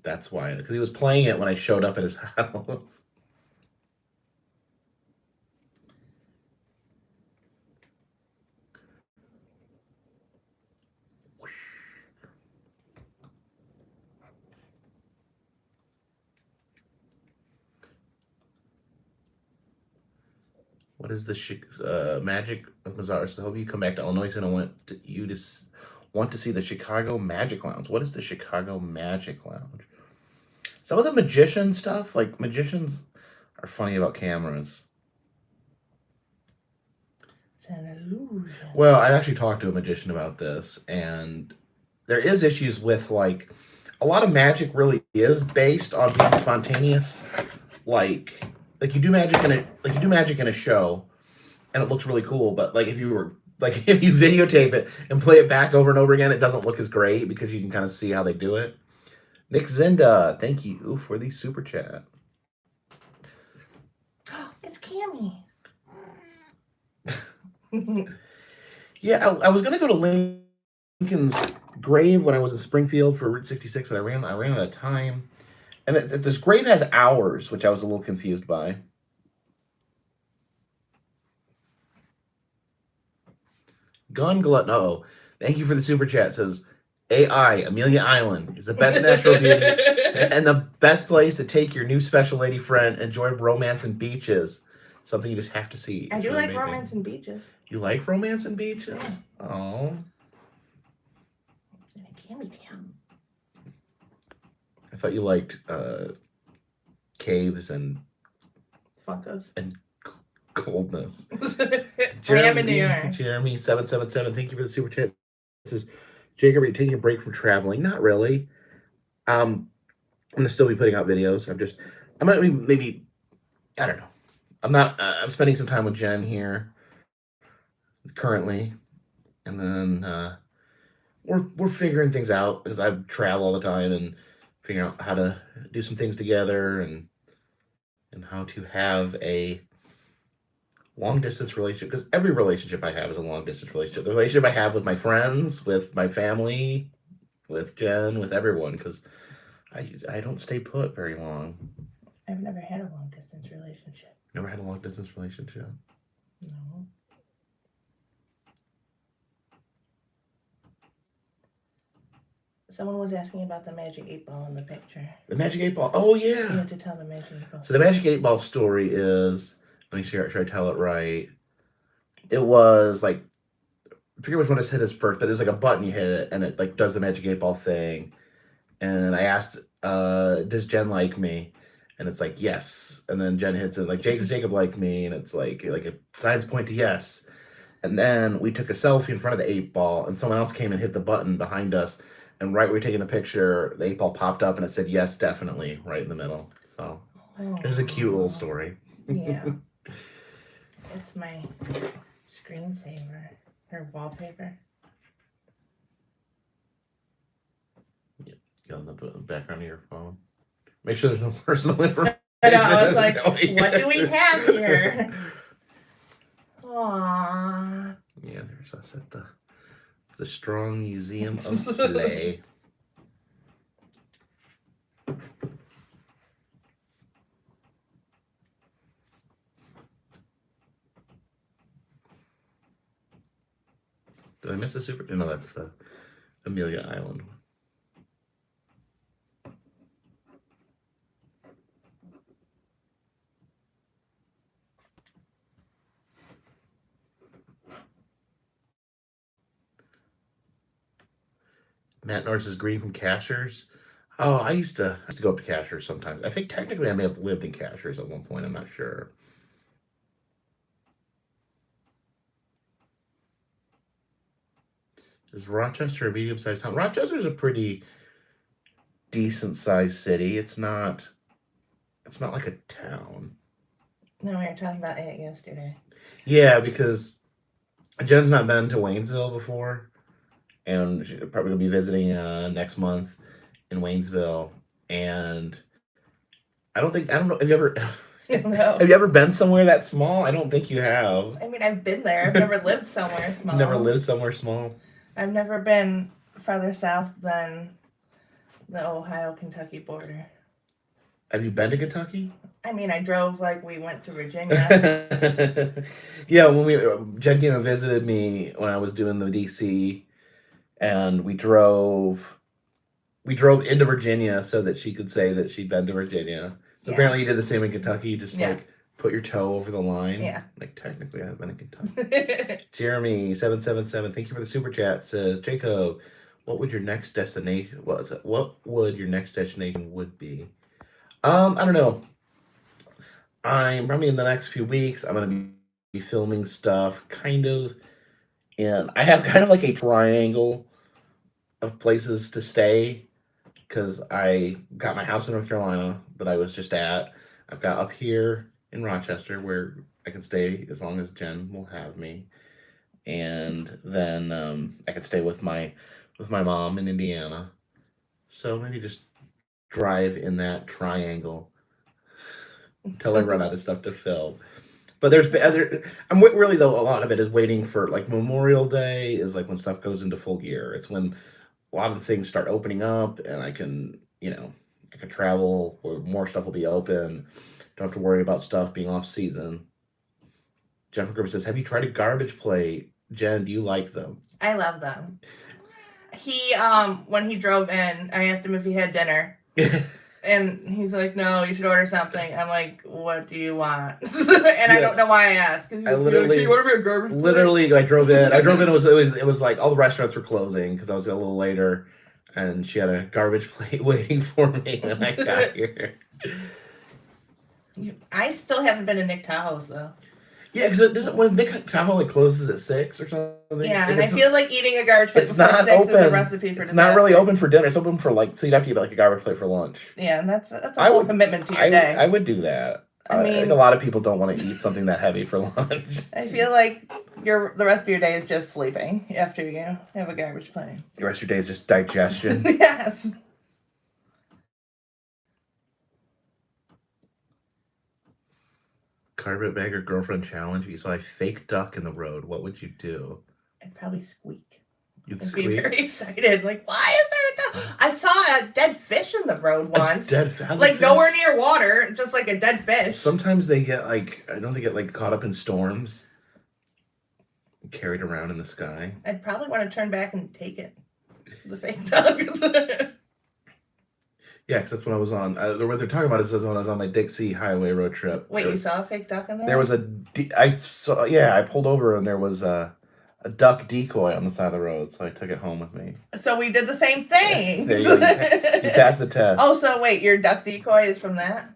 that's why. Because he was playing it when I showed up at his house. What is the magic of Mazar? So I hope you come back to Illinois and I want to see the Chicago Magic Lounge. What is the Chicago Magic Lounge? Some of the magician stuff, like magicians are funny about cameras. It's an illusion. Well, I actually talked to a magician about this, and there is issues with like a lot of magic really is based on being spontaneous. Like you do magic in a show, and it looks really cool. But like if you videotape it and play it back over and over again, it doesn't look as great because you can kind of see how they do it. Nick Zinda, thank you for the super chat. It's Cammy. Yeah, I was gonna go to Lincoln's grave when I was in Springfield for Route 66, but I ran out of time. And this grave has hours, which I was a little confused by. Gun Glutton. Uh-oh. Thank you for the super chat. It says AI, Amelia Island is the best natural beauty and the best place to take your new special lady friend. Enjoy romance and beaches. Something you just have to see. I do like romance and beaches. You like romance and beaches? Oh. In a Cammy town. I thought you liked caves and Funkos and coldness. I am in New York. Jeremy 777, thank you for the super chat. This is Jacob. Are you taking a break from traveling? Not really. I'm gonna still be putting out videos. I might maybe I don't know. I'm spending some time with Jen here currently, and then we're figuring things out because I travel all the time and figuring out how to do some things together and how to have a long distance relationship, because every relationship I have is a long distance relationship. The relationship I have with my friends, with my family, with Jen, with everyone, because I don't stay put very long. I've never had a long distance relationship. Never had a long distance relationship? No. Someone was asking about the Magic 8 Ball in the picture. The Magic 8 Ball. Oh, yeah. You have to tell the Magic 8 Ball. So the Magic 8 Ball story is, let me see, should I tell it right? It was like, I forget which one I hit is first, but there's like a button you hit it, and it like does the Magic 8 Ball thing. And I asked, does Jen like me? and it's like yes, and then Jen hits it like Jacob like me, and it's like a signs point to yes. And then we took a selfie in front of the 8 ball, and someone else came and hit the button behind us. And right when we were taking the picture, the 8 ball popped up and it said yes, definitely, right in the middle. So there's a cute little story. Yeah. It's my screensaver. Her wallpaper. On the background of your phone. Make sure there's no personal information. I know, I was like, what do we have here? Aww. Yeah, there's us at the Strong Museum of Play. Did I miss the super? No, that's the Amelia Island one. Matt Norris is green from Cashers. Oh, I used to go up to Cashers sometimes. I think technically I may have lived in Cashers at one point. I'm not sure. Is Rochester a medium-sized town? Rochester's a pretty decent-sized city. It's not like a town. No, we were talking about it yesterday. Yeah, because Jen's not been to Waynesville before, and she's probably gonna be visiting next month in Waynesville. And I don't know. Have you ever? No. Have you ever been somewhere that small? I don't think you have. I mean, I've been there. I've never lived somewhere small. Never lived somewhere small. I've never been farther south than the Ohio-Kentucky border. Have you been to Kentucky? I mean, I drove like we went to Virginia. Yeah, when Jen came and visited me when I was doing the DC, and we drove into Virginia so that she could say that she'd been to Virginia. So apparently you did the same in Kentucky. You just like put your toe over the line. Yeah. Like technically I've been in Kentucky. Jeremy 777, thank you for the super chat. Says Jacob, what would your next destination? What would your next destination would be? I don't know. I'm probably in the next few weeks. I'm gonna be filming stuff, kind of, and I have kind of like a triangle of places to stay because I got my house in North Carolina that I was just at. I've got up here in Rochester where I can stay as long as Jen will have me, and then I can stay with my mom in Indiana. So maybe just drive in that triangle until I run out of stuff to film. But there's other. Really though a lot of it is waiting for like Memorial Day is like when stuff goes into full gear. It's when a lot of the things start opening up, and I can travel, or more stuff will be open. Don't have to worry about stuff being off season. Jennifer Gerber says, "Have you tried a garbage plate, Jen? Do you like them?" I love them. He when he drove in, I asked him if he had dinner. And he's like, "No, you should order something." I'm like, "What do you want?" And I don't know why I asked. I literally, you order me a garbage plate? Literally, I drove in. It was like all the restaurants were closing because I was a little later, and she had a garbage plate waiting for me when I got here. I still haven't been to Nick Tahoe's though. Yeah, because when Nick Tahoe like closes at 6 or something. Yeah, and I feel like eating a garbage plate before 6 is a recipe for disaster. It's not really open for dinner. It's open for so you'd have to eat like a garbage plate for lunch. Yeah, and that's a whole commitment to your day. I would do that. I think a lot of people don't want to eat something that heavy for lunch. I feel like the rest of your day is just sleeping after you have a garbage plate. The rest of your day is just digestion. Yes. Carpetbagger girlfriend challenge. If you saw a fake duck in the road, what would you do? I'd probably squeak. You'd be very excited. Like, why is there a duck? I saw a dead fish in the road once. Like nowhere near water, just like a dead fish. Sometimes they get caught up in storms, carried around in the sky. I'd probably want to turn back and take it. The fake duck. Yeah, because that's when I was on. What they're talking about is when I was on my Dixie Highway road trip. Wait, you saw a fake duck in there? There was I pulled over and there was a duck decoy on the side of the road, so I took it home with me. So we did the same thing. You passed the test. Oh, so wait, your duck decoy is from that?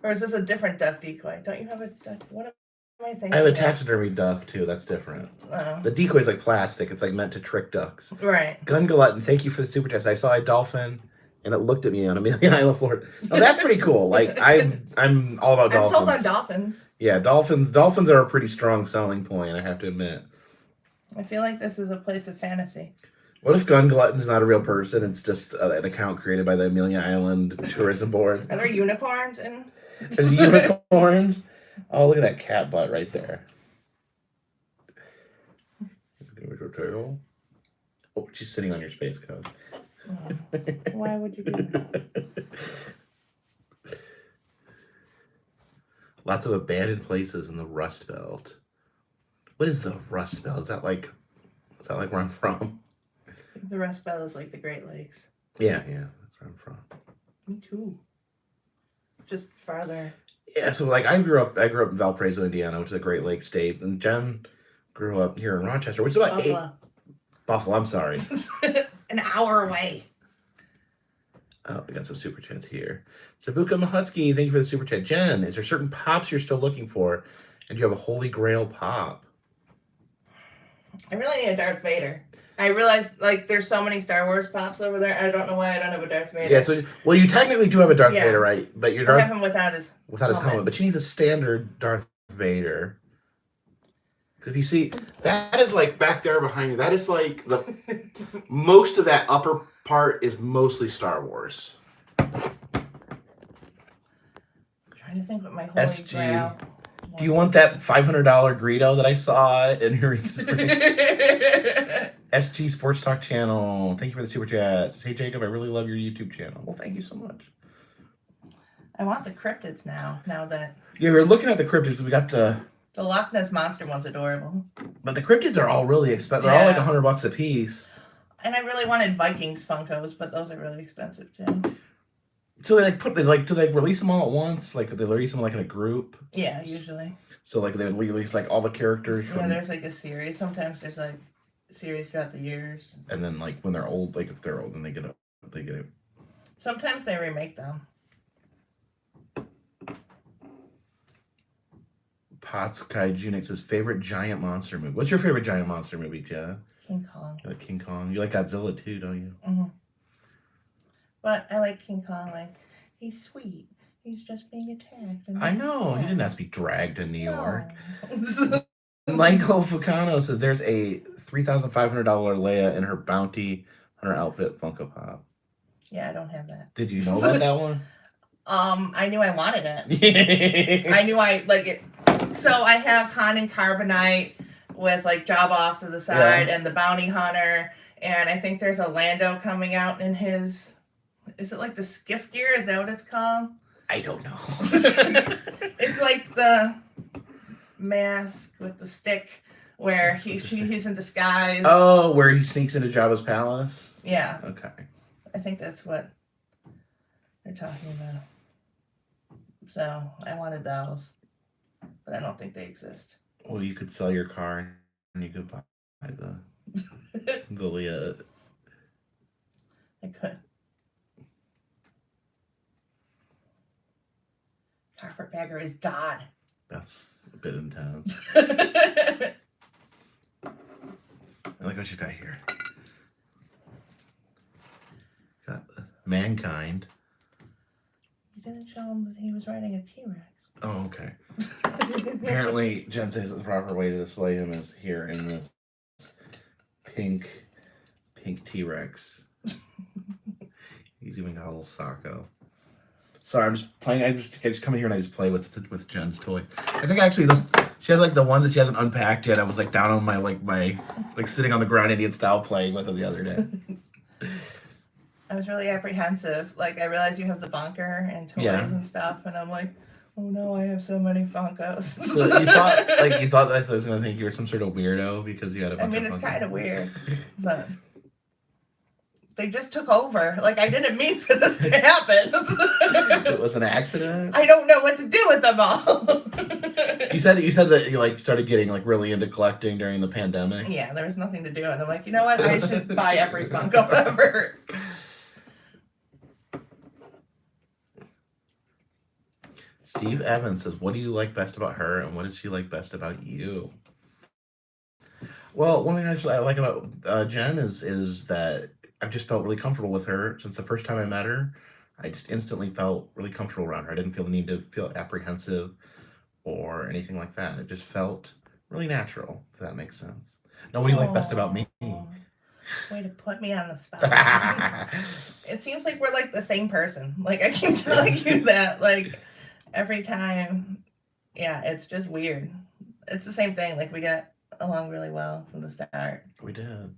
Or is this a different duck decoy? Don't you have a duck? What am I thinking? I have a of? taxidermy duck too. That's different. Oh. The decoy is like plastic. It's like meant to trick ducks. Right. Gun Glutton, thank you for the super test. I saw a dolphin and it looked at me on Amelia Island, Florida. Oh, that's pretty cool. Like I'm all about dolphins. I'm sold on dolphins. Yeah, dolphins are a pretty strong selling point, I have to admit. I feel like this is a place of fantasy. What if Gun Glutton's not a real person? It's just an account created by the Amelia Island Tourism Board. Are there unicorns in? There's unicorns. Oh, look at that cat butt right there. Here's your tail. Oh, she's sitting on your space couch. Oh, why would you do that? Lots of abandoned places in the Rust Belt. What is the Rust Belt? Is that like where I'm from? The Rust Belt is like the Great Lakes. Yeah, that's where I'm from. Me too. Just farther. Yeah, so like I grew up in Valparaiso, Indiana, which is a Great Lakes state, and Jen grew up here in Rochester, which is about Buffalo, I'm sorry. An hour away. Oh, we got some super chats here. Sabuka Mahusky, thank you for the super chat. Jen, is there certain pops you're still looking for? And do you have a holy grail pop? I really need a Darth Vader. I realized, like, there's so many Star Wars pops over there. I don't know why I don't have a Darth Vader. Yeah, so well, you technically do have a Darth Vader, right? But your I have him without his helmet. But you need a standard Darth Vader. Because if you see, that is like back there behind you. That is like most of that upper part is mostly Star Wars. I'm trying to think what my holy grail. Do you want that $500 Greedo that I saw in your SG Sports Talk channel? Thank you for the super chats. Hey Jacob, I really love your YouTube channel. Well, thank you so much. I want the cryptids now. Now that we're looking at the cryptids. We got the Loch Ness Monster one's adorable. But the cryptids are all really expensive. They're all like $100 a piece. And I really wanted Vikings Funkos, but those are really expensive too. So do they release them all at once? Like they release them like in a group? Yeah, usually. So like they release like all the characters. Yeah, there's like a series. Sometimes there's like series throughout the years. And then like when they're old, like if they're old, then they get it. Sometimes they remake them. Potts Kaiju says favorite giant monster movie. What's your favorite giant monster movie, Jen? King Kong. You like King Kong? You like Godzilla too, don't you? Mm-hmm. But I like King Kong. Like he's sweet. He's just being attacked. And I know. He didn't have to be dragged to New York. No. Michael Fucano says there's a $3,500 Leia in her bounty hunter outfit Funko Pop. Yeah, I don't have that. Did you know about that one? I knew I wanted it. I knew I like it. So I have Han and Carbonite with like Jabba off to the side and the bounty hunter, and I think there's a Lando coming out in his. Is it like the skiff gear? Is that what it's called? I don't know. It's like the mask with the stick where he's in disguise. Oh, where he sneaks into Jabba's palace? Yeah. Okay. I think that's what they're talking about. So I wanted those, but I don't think they exist. Well, you could sell your car and you could buy the Leia. I could. Carpetbagger is God. That's a bit intense. I I like what she's got here. Got Mankind. You didn't show him that he was riding a T-Rex. Oh, okay. Apparently, Jen says the proper way to display him is here in this pink T-Rex. He's even got a little Socko. Sorry, I'm just playing. I just come in here and I just play with Jen's toy. I think actually she has like the ones that she hasn't unpacked yet. I was like down on my sitting on the ground Indian style playing with them the other day. I was really apprehensive. Like I realized you have the bunker and toys and stuff, and I'm like, oh no, I have so many Funkos. So you thought that I was gonna think you were some sort of weirdo because you had a bunch of it's Funkos. kind of weird, but they just took over. Like I didn't mean for this to happen. It was an accident. I don't know what to do with them all. You said that you like started getting like really into collecting during the pandemic. Yeah, there was nothing to do, and I'm like, you know what? I should buy every Funko ever. Steve Evans says, "What do you like best about her, and what does she like best about you?" Well, one thing I like about Jen is that I've just felt really comfortable with her since the first time I met her. I just instantly felt really comfortable around her. I didn't feel the need to feel apprehensive or anything like that. It just felt really natural, if that makes sense. Now, what do you like best about me? Aw. Way to put me on the spot. It seems like we're like the same person. Like I keep telling you that like every time. Yeah, it's just weird. It's the same thing. Like we got along really well from the start. We did.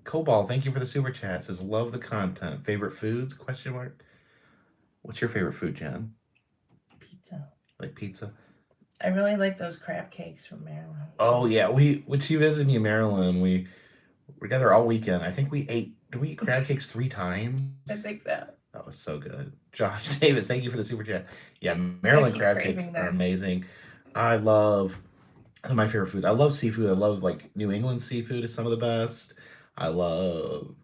Cobalt, thank you for the super chat. Says love the content. Favorite foods? Question mark. What's your favorite food, Jen? Pizza. Like pizza? I really like those crab cakes from Maryland. Oh yeah, we when she visited me in Maryland, we were together all weekend. I think we ate. Did we eat crab cakes 3 times? I think so. That was so good. Josh Davis, thank you for the super chat. Yeah, I Maryland keep crab cakes craving are them. amazing. I love my favorite food. I love seafood. I love like New England seafood is some of the best. I love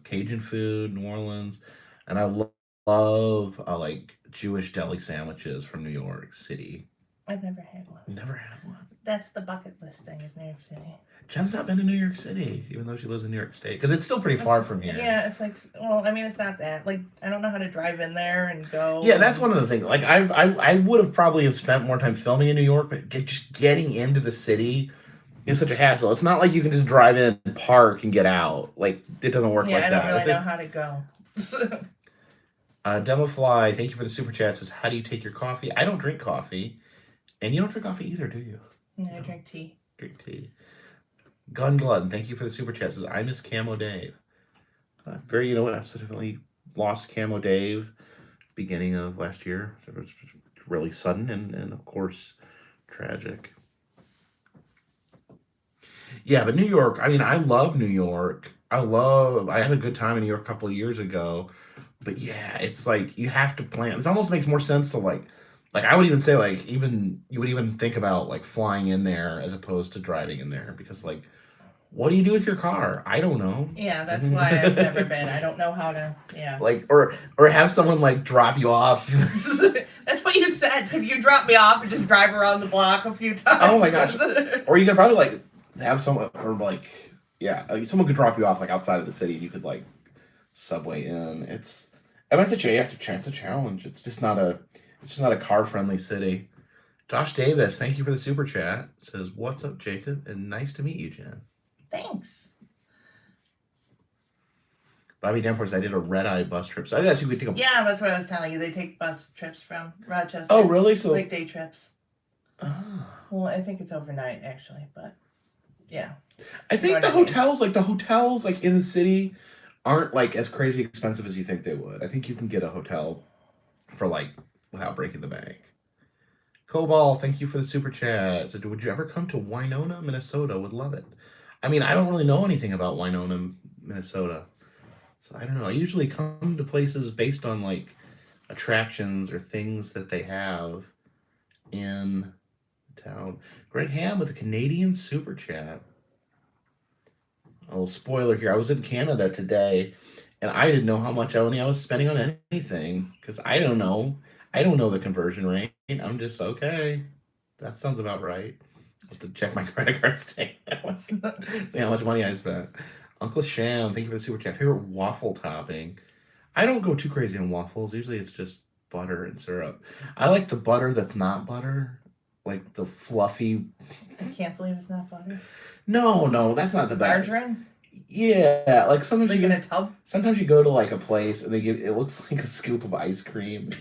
Cajun food, New Orleans, and I love like Jewish deli sandwiches from New York City. I've never had one. Never had one. That's the bucket list thing, is New York City. Jen's not been to New York City, even though she lives in New York State, because it's still pretty far from here. Yeah, it's like, well, I mean, it's not that. Like, I don't know how to drive in there and go. Yeah, that's one of the things. Like, I would have probably have spent more time filming in New York, but just getting into the city is such a hassle. It's not like you can just drive in, park, and get out. Like, it doesn't work like that. Yeah, I don't really know how to go. Demofly, thank you for the super chat. Says, how do you take your coffee? I don't drink coffee, and you don't drink coffee either, do you? Yeah, I drink tea. Drink tea. Gun Glutton, thank you for the super chat. Says, I miss Camo Dave. You know what? Absolutely lost Camo Dave beginning of last year. So it was really sudden and of course tragic. Yeah, but New York, I mean, I love New York. I had a good time in New York a couple of years ago. But yeah, it's like you have to plan. It almost makes more sense to like I would even say like even you would even think about like flying in there as opposed to driving in there because like what do you do with your car? I don't know. Yeah, that's why I've never been. I don't know how to. Yeah. Like or have someone like drop you off. That's what you said. Could you drop me off and just drive around the block a few times? Oh my gosh. Or you could probably like have someone or like yeah, like, someone could drop you off like outside of the city and you could like subway in. It's a challenge. It's just not a car friendly city. Josh Davis, thank you for the super chat. Says, what's up, Jacob? And nice to meet you, Jen. Thanks. Bobby Danforth, I did a red-eye bus trip. So I guess you could take a... Yeah, that's what I was telling you. They take bus trips from Rochester. Oh, really? So like day trips. Oh. Well, I think it's overnight, actually, but yeah. I think the hotels like in the city aren't like as crazy expensive as you think they would. I think you can get a hotel for like without breaking the bank. Cobalt, thank you for the super chat. So, would you ever come to Winona, Minnesota? Would love it. I mean, I don't really know anything about Winona, Minnesota. So I don't know. I usually come to places based on like attractions or things that they have in town. Greg Ham with a Canadian super chat. A little spoiler here. I was in Canada today and I didn't know how much money I was spending on anything because I don't know. I don't know the conversion rate. I'm just okay. That sounds about right. I have to check my credit card statement. See how much money I spent. Uncle Sham, thank you for the super chat. Favorite waffle topping? I don't go too crazy on waffles. Usually it's just butter and syrup. I like the butter that's not butter. Like the fluffy. I can't believe it's not butter. No, that's not the best. Margarine? Yeah, like sometimes like in a tub? Sometimes you go to like a place and they give it looks like a scoop of ice cream.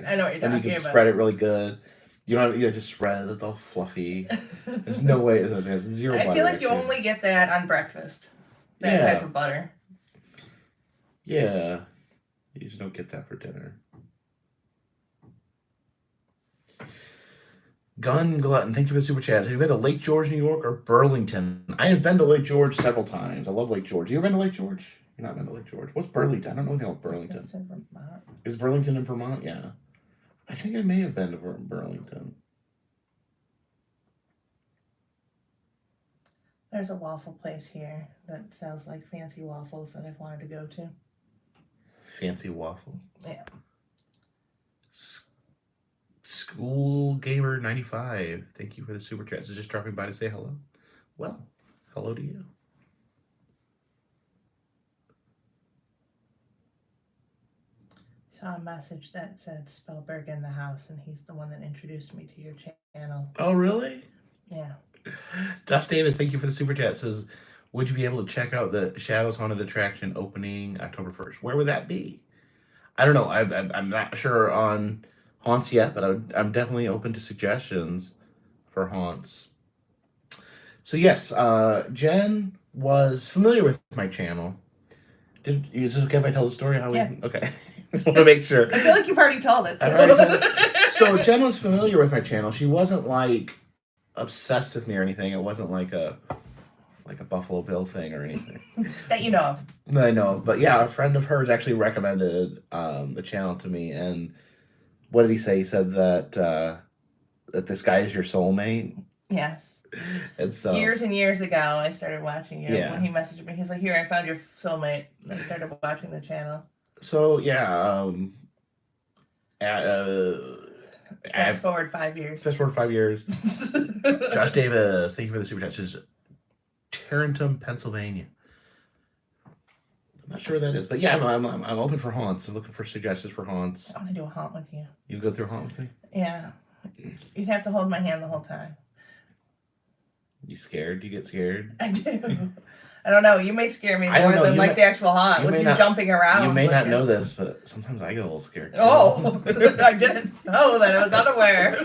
I know what you're talking about. And you can spread it really good. You don't just spread it, it's all fluffy. There's no way it has zero butter. I feel like you only get that on breakfast. That type of butter. Yeah. You just don't get that for dinner. Gun Glutton, thank you for the super chat. Have you been to Lake George, New York, or Burlington? I have been to Lake George several times. I love Lake George. You ever been to Lake George? You've not been to Lake George. What's Burlington? I don't know anything about Burlington. It's in Vermont. Is Burlington in Vermont? Yeah. I think I may have been to Burlington. There's a waffle place here that sells like fancy waffles that I've wanted to go to. Fancy waffles? Yeah. School Gamer 95. Thank you for the super chat. Is just dropping by to say hello. Well, hello to you. Saw a message that said Spellberg in the house, and he's the one that introduced me to your channel. Oh, really? Yeah. Josh Davis, thank you for the super chat. Says, would you be able to check out the Shadows Haunted attraction opening October 1st? Where would that be? I don't know. I'm not sure on haunts yet, but I'm definitely open to suggestions for haunts. So yes, Jen was familiar with my channel. Is it okay if I tell the story? Yeah. Okay. Just want to make sure. I feel like you've already told it. So. I've already told it. So Jen was familiar with my channel. She wasn't like obsessed with me or anything. It wasn't like a Buffalo Bill thing or anything that you know of. that I know of. But yeah, a friend of hers actually recommended the channel to me. And what did he say? He said that that this guy is your soulmate. Yes. And so years and years ago, I started watching you. Yeah. When he messaged me, he's like, "Here, I found your soulmate." And I started watching the channel. So yeah, Fast forward 5 years. Fast forward 5 years. Josh Davis, thank you for the super chat. This is Tarentum, Pennsylvania. I'm not sure where that is, but yeah, I'm open for haunts. I'm looking for suggestions for haunts. I want to do a haunt with you. You can go through a haunt with me? Yeah. You'd have to hold my hand the whole time. You scared? Do you get scared? I do. I don't know. You may scare me I don't more know. than You like may- the actual haunt you with may you not- jumping around. You may like not a- know this, but sometimes I get a little scared. Too. Oh, I didn't know that. I was unaware.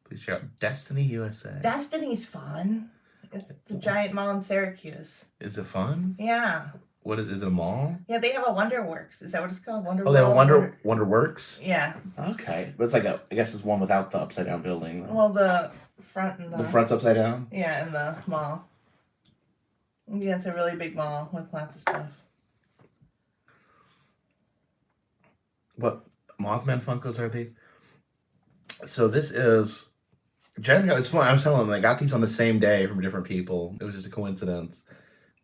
Please shout Destiny USA. Destiny's fun. It's the giant mall in Syracuse. Is it fun? Yeah. What is it? A mall? Yeah, they have a Wonderworks. Is that what it's called? Wonder. Oh, they have a World? Wonder Works. Yeah. Okay, but it's like I guess it's one without the upside down building. Though. Well, the front and The front's upside down. Yeah, in the mall. Yeah, it's a really big mall with lots of stuff. What Mothman Funkos are these? So this is Jen got. It's fun. I was telling them I got these on the same day from different people. It was just a coincidence.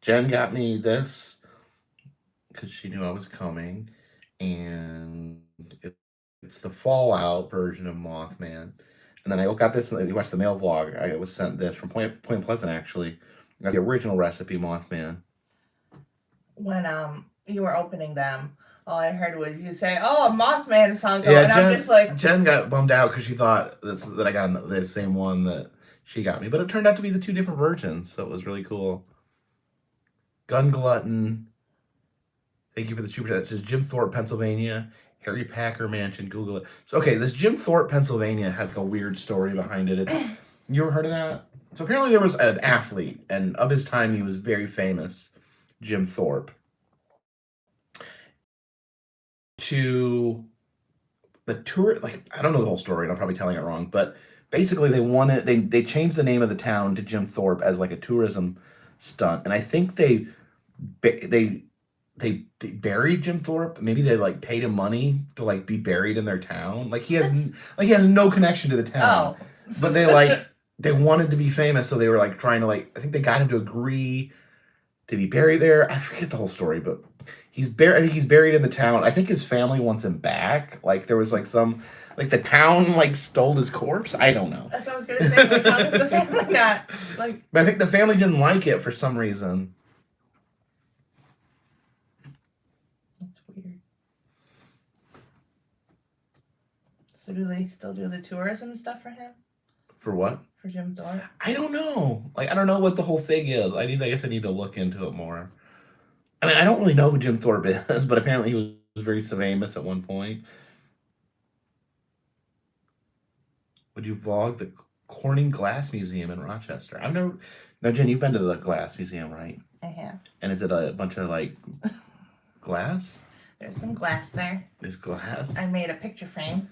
Jen got me this because she knew I was coming, and it's the Fallout version of Mothman. And then I got this. We watched the mail vlog. I was sent this from Point Pleasant actually. I got the original recipe Mothman. When you were opening them, all I heard was you say, "Oh, a Mothman Funko," Yeah, and I'm just like, Jen got bummed out because she thought that I got the same one that she got me, but it turned out to be the two different versions, so it was really cool. Gun Glutton, thank you for the super chat. It says Jim Thorpe, Pennsylvania, Harry Packer Mansion. Google it. So okay, this Jim Thorpe, Pennsylvania has like a weird story behind it. You ever heard of that? So apparently there was an athlete, and of his time he was very famous, Jim Thorpe. To the tour, like I don't know the whole story, and I'm probably telling it wrong, but basically they changed the name of the town to Jim Thorpe as like a tourism stunt, and I think they buried Jim Thorpe. Maybe they like paid him money to like be buried in their town. Like he has no connection to the town. "Oh," But they wanted to be famous, so they were like trying to I think they got him to agree to be buried there. I forget the whole story, but he's buried. I think he's buried in the town. I think his family wants him back. Like there was like some the town stole his corpse. I don't know. That's what I was gonna say. Like, how does the family not like? But I think the family didn't like it for some reason. That's weird. So do they still do the tourism stuff for him? For what? For Jim Thorpe? I don't know. I don't know what the whole thing is. I guess I need to look into it more. I mean, I don't really know who Jim Thorpe is, but apparently he was very famous at one point. Would you vlog the Corning Glass Museum in Rochester? I've never. Now, Jen, you've been to the Glass Museum, right? I have. And is it a bunch of glass? There's some glass there. There's glass. I made a picture frame.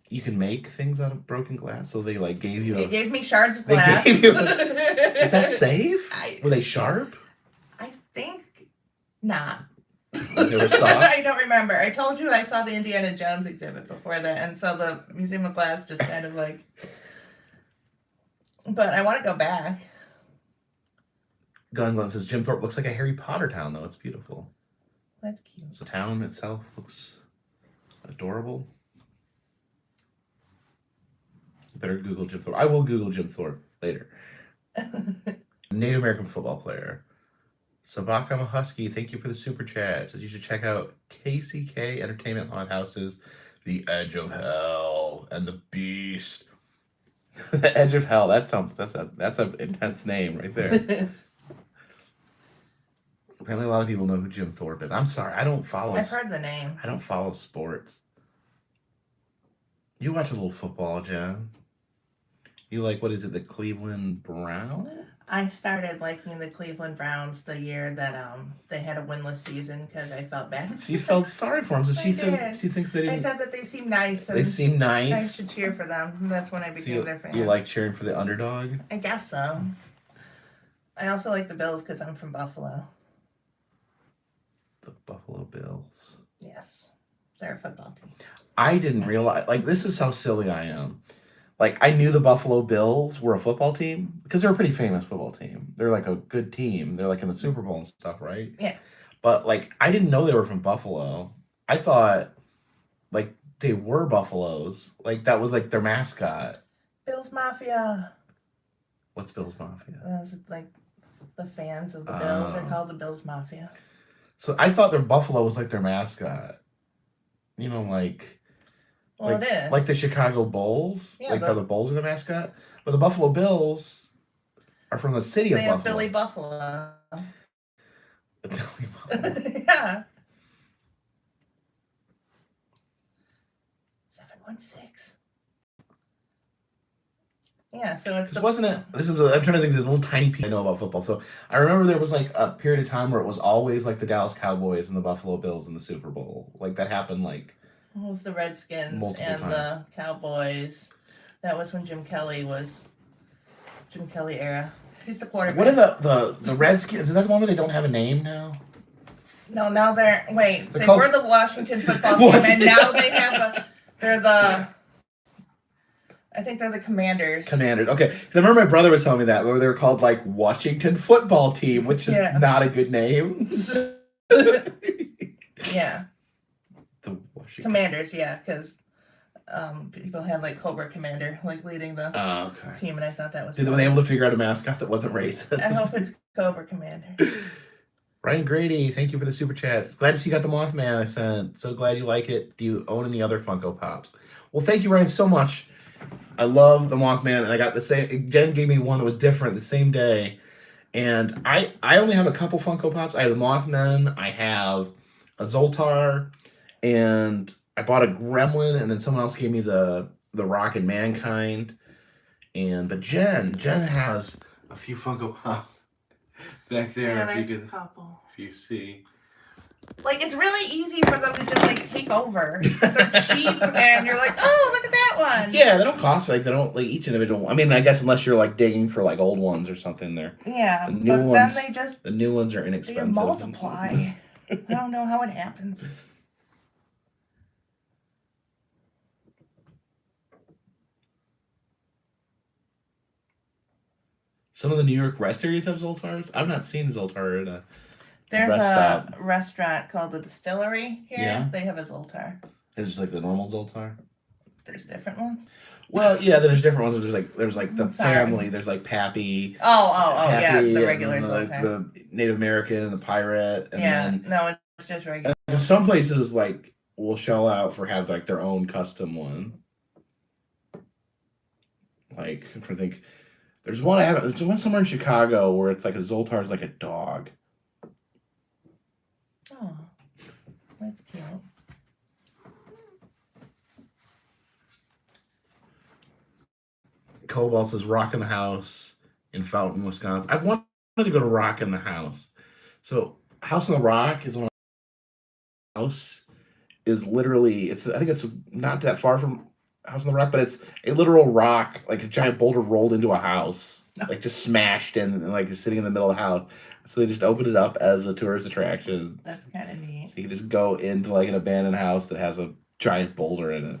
You can make things out of broken glass. So they gave you. They gave me shards of They glass. gave you Is that safe? Were they sharp? I think not. They were soft. I don't remember. I told you I saw the Indiana Jones exhibit before that, and so the Museum of Glass just kind of But I want to go back. Gun says Jim Thorpe looks like a Harry Potter town, though. It's beautiful. That's cute. So town itself looks adorable. Better Google Jim Thorpe. I will Google Jim Thorpe later. Native American football player. Sabaka Husky, thank you for the super chat. Says you should check out KCK Entertainment Haunted Houses, The Edge of Hell, and The Beast. The Edge of Hell. That's an intense name right there. Apparently, a lot of people know who Jim Thorpe is. I'm sorry, I don't follow. I've heard the name. I don't follow sports. You watch a little football, Jen. You like, what is it, the Cleveland Browns? I started liking the Cleveland Browns the year that they had a winless season because I felt bad. She felt sorry for them, so she thinks they didn't. I said that they seem nice. They seem nice. I should cheer for them. And that's when I became their fan. You like cheering for the underdog? I guess so. I also like the Bills because I'm from Buffalo. The Buffalo Bills. Yes. They're a football team. I didn't realize, like, this is how silly I am. Like, I knew the Buffalo Bills were a football team because they're a pretty famous football team. They're like a good team. They're like in the Super Bowl and stuff, right? Yeah. But, like, I didn't know they were from Buffalo. I thought, like, they were Buffaloes. Like, that was, like, their mascot. Bills Mafia. What's Bills Mafia? That's like the fans of the Bills are called the Bills Mafia. So I thought their Buffalo was, like, their mascot. You know, like... Well, it is. Like the Chicago Bulls. Yeah, like how the Bulls are the mascot. But the Buffalo Bills are from the city of Buffalo. They have Billy Buffalo. The Billy Buffalo. Yeah. 716. Yeah, so it's wasn't it? I'm trying to think of the little tiny piece I know about football. So I remember there was like a period of time where it was always like the Dallas Cowboys and the Buffalo Bills in the Super Bowl. Like that happened like... It was the Redskins multiple and times. The Cowboys. That was when Jim Kelly era. He's the quarterback. What are the Redskins? Is that the one where they don't have a name now? No, now they called... were the Washington football team, and now they have I think they're the Commanders. Commanders, okay. Because I remember my brother was telling me that, where they were called like Washington Football Team, which is not a good name. Yeah. The Washington Commanders, yeah, because people had like Cobra Commander like leading the team, and I thought that was. Were they able to figure out a mascot that wasn't racist? I hope it's Cobra Commander. Ryan Grady, thank you for the super chat. Glad to see you got the Mothman I sent. So glad you like it. Do you own any other Funko Pops? Well, thank you, Ryan, so much. I love the Mothman, and I got the same. Jen gave me one that was different the same day, and I only have a couple Funko Pops. I have the Mothman. I have a Zoltar. And I bought a Gremlin, and then someone else gave me the Rock and Mankind. But Jen has a few Funko Pops back there. Yeah, there's a couple. If you see. Like, it's really easy for them to just, like, take over. They're cheap, and you're like, oh, look at that one. Yeah, they don't cost, like, they don't, like, each individual. I mean, I guess unless you're, like, digging for, like, old ones or something there. Yeah, the new ones, then the new ones are inexpensive. They multiply. I don't know how it happens. Some of the New York rest areas have Zoltars. I've not seen Zoltar in a There's rest stop. Restaurant called the Distillery here. Yeah. They have a Zoltar. It's just like the normal Zoltar. There's different ones. Well, yeah, there's different ones. There's like the family. There's like Pappy. Pappy, yeah, the regular Zoltar. The Native American, the pirate. And no, it's just regular. Some places like will shell out for have like their own custom one. Like I'm trying to think. There's one there's one somewhere in Chicago where it's like a Zoltar is like a dog. Oh, that's cute. Cobalt says Rock in the House in Fountain, Wisconsin. I've wanted to go to Rock in the House. So House on the Rock is one of the house is literally I think it's not that far from House on the Rock, but it's a literal rock, like a giant boulder rolled into a house, like just smashed in and like is sitting in the middle of the house. So they just opened it up as a tourist attraction. That's kind of neat. So you can just go into like an abandoned house that has a giant boulder in it.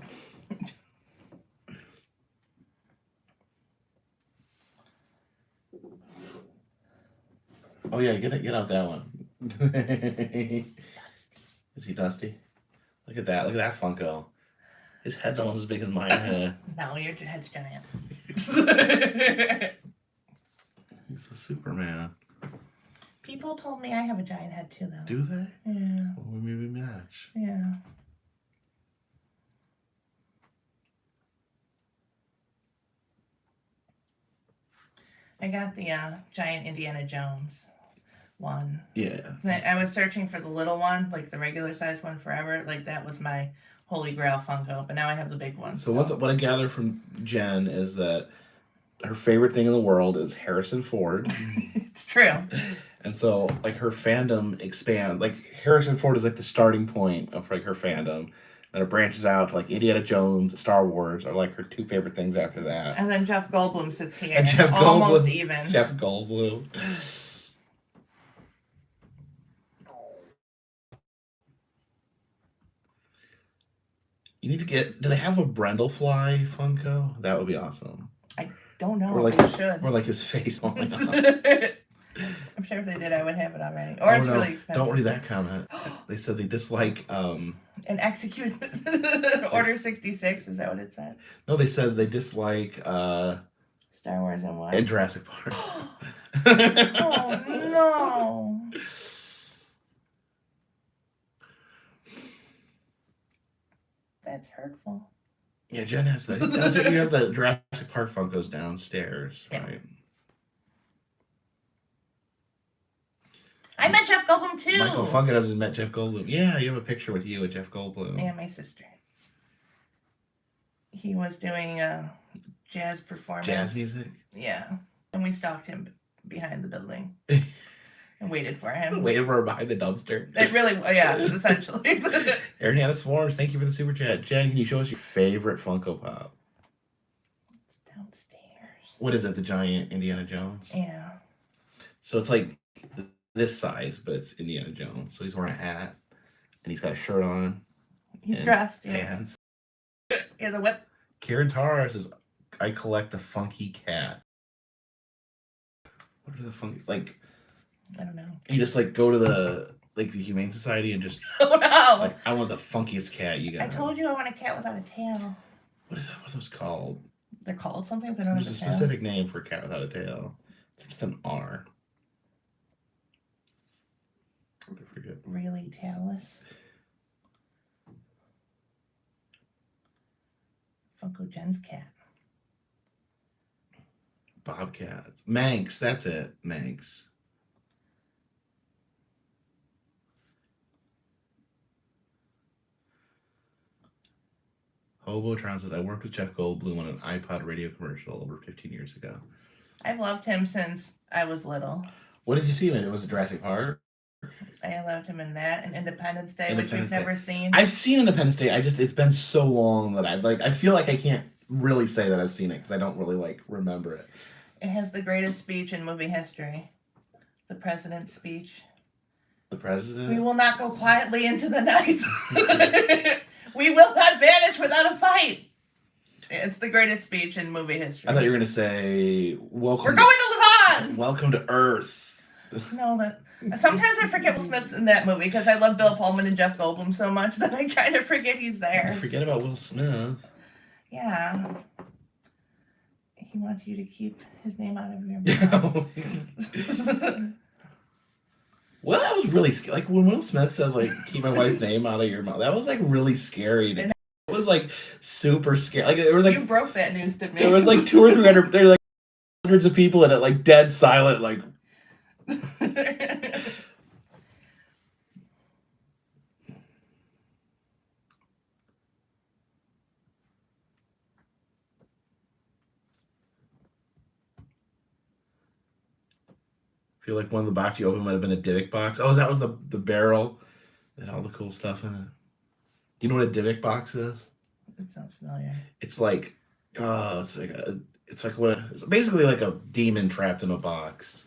Oh yeah, get out that one. Is he dusty? Look at that. Look at that Funko. His head's almost as big as mine. No, your head's giant. He's a Superman. People told me I have a giant head too, though. Do they? Yeah. Well, maybe we match. Yeah. I got the giant Indiana Jones one. Yeah. I was searching for the little one, like the regular size one forever. Like that was my holy grail Funko, but now I have the big one. So what I gather from Jen is that her favorite thing in the world is Harrison Ford. It's true. And so like her fandom expands. Like Harrison Ford is like the starting point of like her fandom. And it branches out to like Indiana Jones, Star Wars are like her two favorite things after that. And then Jeff Goldblum sits here. And Jeff almost Goldblum, even. Jeff Goldblum. You need to get. Do they have a Brendlefly Funko? That would be awesome. I don't know. Or like they his, should. or like his face. Oh my God. I'm sure if they did, I would have it already. Or it's really expensive. Don't read that comment. They said they dislike. And execute Order 66. Is that what it said? No, they said they dislike. Star Wars and what? And Jurassic Park. Oh no. That's hurtful. Yeah, Jen has the. You have the Jurassic Park Funkos downstairs, Yeah. right? I met Jeff Goldblum too. Michael Funko hasn't met Jeff Goldblum. Yeah, you have a picture with you and Jeff Goldblum. And my sister. He was doing a jazz performance. Jazz music? Yeah. And we stalked him behind the building and waited for him. Waited for her behind the dumpster. It really, yeah, essentially. Ariana Swarms, thank you for the super chat. Jen, can you show us your favorite Funko Pop? It's downstairs. What is it, the giant Indiana Jones? Yeah. So it's like this size, but it's Indiana Jones. So he's wearing a hat, and he's got a shirt on. He's dressed, yes. Pants. He has a whip. Karen Tarr says, I collect the funky cat. What are the funky, like, I don't know. you just like go to the Humane Society and just Oh no! like, I want the funkiest cat you got. I told you I want a cat without a tail. What is that? What are those called? They're called something. They don't There's have a a tail. specific name for a cat without a tail. It's just an R. I forget. Really tailless. Funko Jen's cat. Bobcats. Manx, that's it. Manx. Hobotron says, I worked with Jeff Goldblum on an iPod radio commercial over 15 years ago. I've loved him since I was little. What did you see him in? It was Jurassic Park? I loved him in that and Independence Day, which Independence we've Day. never seen. I've seen Independence Day. It's been so long that I feel like I can't really say that I've seen it because I don't really remember it. It has the greatest speech in movie history. The president's speech. The president? We will not go quietly into the night. We will not vanish without a fight. It's the greatest speech in movie history. I thought you were going to say, welcome. We're going to live on! Welcome to Earth. No, sometimes I forget Will Smith's in that movie because I love Bill Pullman and Jeff Goldblum so much that I kind of forget he's there. I forget about Will Smith. Yeah. He wants you to keep his name out of your mouth. Well, that was really scary. Like when Will Smith said, keep my wife's name out of your mouth. That was really scary. It was super scary. Like it was you broke that news to me. There was 200 or 300. There were hundreds of people in it, dead silent, I feel like one of the boxes you opened might have been a Divic box. Oh, that was the barrel and all the cool stuff in it. Do you know what a Divic box is? It sounds familiar. It's it's basically like a demon trapped in a box.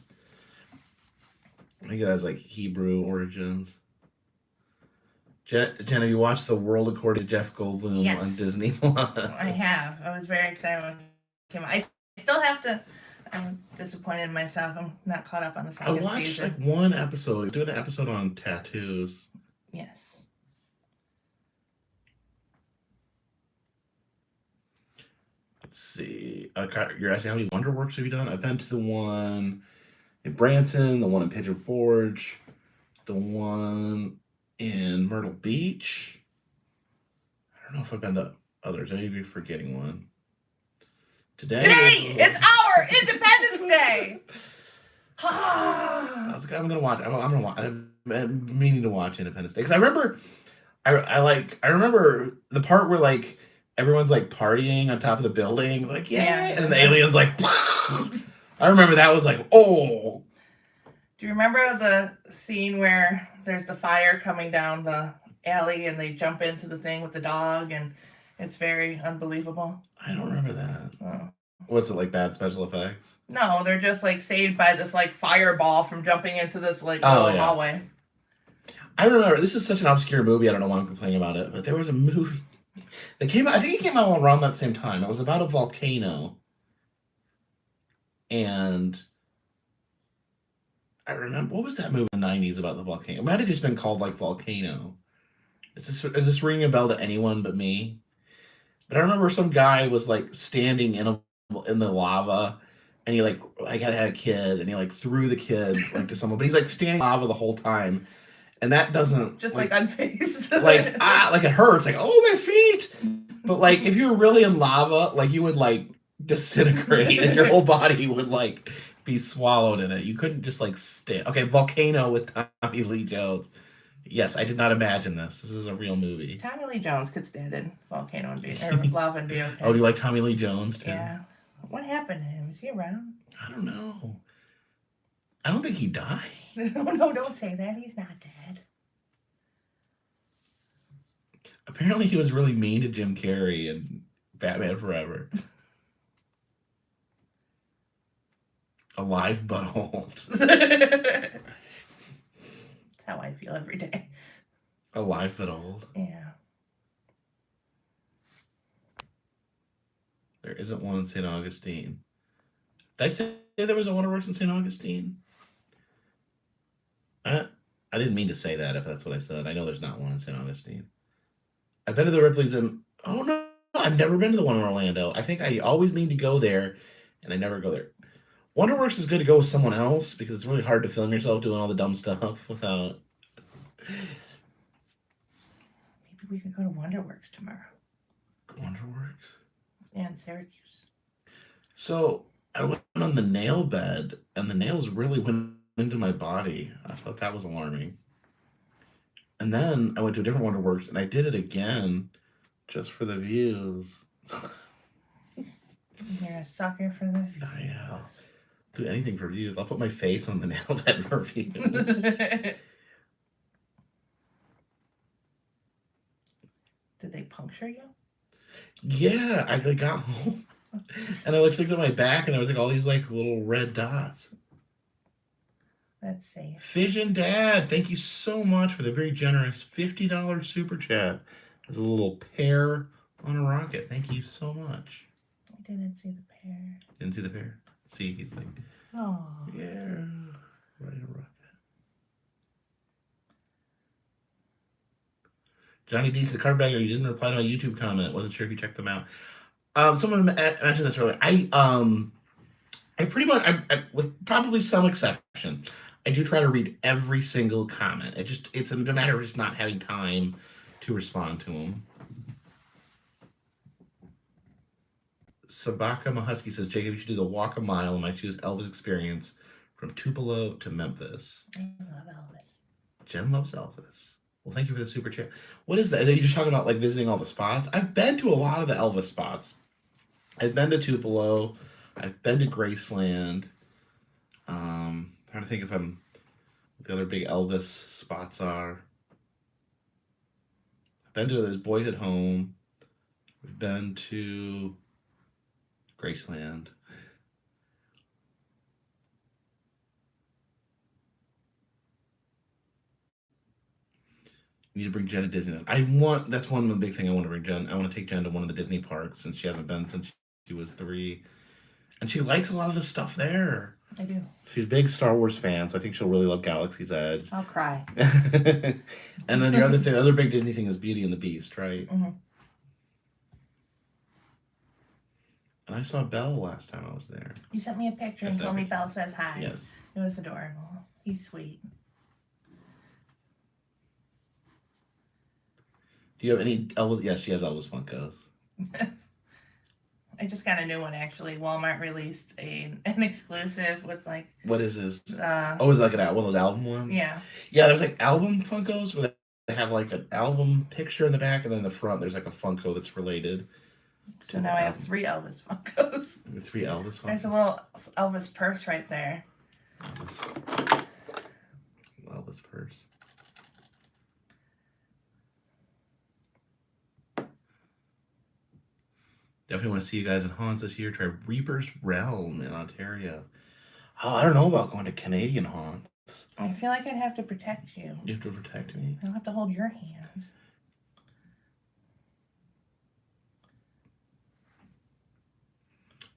I think it has Hebrew origins. Jen, have you watched The World According to Jeff Goldblum on Disney Plus? I have. I was very excited when it came out. I still have to I'm disappointed in myself. I'm not caught up on the I second watched season. like one episode. Doing an episode on tattoos. Yes. Let's see. You're asking how many Wonderworks have you done? I've been to the one in Branson, the one in Pigeon Forge, the one in Myrtle Beach. I don't know if I've been to others. I may be forgetting one. Today it's our Independence Day. I'm gonna watch. I'm gonna watch. I'm meaning to watch Independence Day because I remember. I remember the part where like everyone's like partying on top of the building, like yeah, and the aliens like. I remember that was like, oh. Do you remember the scene where there's the fire coming down the alley and they jump into the thing with the dog and it's very unbelievable? I don't remember that. Oh. What's it like? Bad special effects? No, they're just like saved by this like fireball from jumping into this like hallway. I remember, this is such an obscure movie. I don't know why I'm complaining about it, but there was a movie that came out. I think it came out around that same time. It was about a volcano, and I remember, what was that movie in the 90s about the volcano? It might have just been called like Volcano. Is this ringing a bell to anyone but me? But I remember some guy was like standing in the lava, and he like had a kid, and he like threw the kid like to someone, but he's like standing in lava the whole time, and that doesn't just like unfazed. like it hurts, like oh my feet. But like if you were really in lava, like you would like disintegrate, and your whole body would like be swallowed in it. You couldn't just like stand. Okay, Volcano with Tommy Lee Jones. Yes, I did not imagine this. This is a real movie. Tommy Lee Jones could stand in Volcano and be, or Lava and be okay. Oh, do you like Tommy Lee Jones too? Yeah. What happened to him? Is he around? I don't know. I don't think he died. No, don't say that. He's not dead. Apparently he was really mean to Jim Carrey in Batman Forever. Alive but old. That's how I feel every day. Alive but old? Yeah. There isn't one in St. Augustine. Did I say there was a Wonderworks in St. Augustine? I didn't mean to say that if that's what I said. I know there's not one in St. Augustine. I've been to the Ripley's in... Oh, no. I've never been to the one in Orlando. I think I always mean to go there, and I never go there. Wonderworks is good to go with someone else because it's really hard to film yourself doing all the dumb stuff without... Maybe we could go to Wonderworks tomorrow. Wonderworks? Yeah, in Syracuse. So, I went on the nail bed, and the nails really went into my body. I thought that was alarming. And then I went to a different Wonderworks, and I did it again just for the views. You're a sucker for the views. Yeah. Do anything for views. I'll put my face on the nail bed for views. Did they puncture you? Yeah, I like got home and I looked at my back, and there was like all these like little red dots. That's safe. Fission Dad, thank you so much for the very generous $50 super chat. There's a little pear on a rocket. Thank you so much. I didn't see the pear. Didn't see the pear? See, he's like, oh yeah, right a rocket. Johnny D. the Carpetbagger, you didn't reply to my YouTube comment. Wasn't sure if you checked them out. Someone mentioned this earlier. I pretty much, with probably some exception, I do try to read every single comment. It's a matter of just not having time to respond to them. Sabaka Mahusky says, Jacob, you should do the walk a mile in my choose Elvis experience from Tupelo to Memphis. I love Elvis. Jen loves Elvis. Well, thank you for the super chat. What is that? Are you just talking about like visiting all the spots? I've been to a lot of the Elvis spots. I've been to Tupelo. I've been to Graceland. Trying to think if what the other big Elvis spots are. I've been to his Boyhood Home. We've been to Graceland. Need to bring Jen to Disneyland. That's one of the big thing I want to bring Jen. I want to take Jen to one of the Disney parks since she hasn't been since she was 3. And she likes a lot of the stuff there. I do. She's a big Star Wars fan, so I think she'll really love Galaxy's Edge. I'll cry. And then the other big Disney thing is Beauty and the Beast, right? Mm-hmm. And I saw Belle last time I was there. You sent me a picture and told me Belle says hi. Yes. It was adorable. He's sweet. Do you have any Elvis? Yes, she has Elvis Funkos. I just got a new one actually. Walmart released an exclusive with like. What is this? Oh, is it like one of those album ones? Yeah. Yeah, there's like album Funkos where they have like an album picture in the back, and then in the front there's like a Funko that's related. So now I have 3 Elvis Funkos. 3 Elvis Funkos. There's a little Elvis purse right there. Elvis purse. Definitely want to see you guys in haunts this year. Try Reaper's Realm in Ontario. Oh, I don't know about going to Canadian haunts. I feel like I'd have to protect you. You have to protect me. I'll have to hold your hand.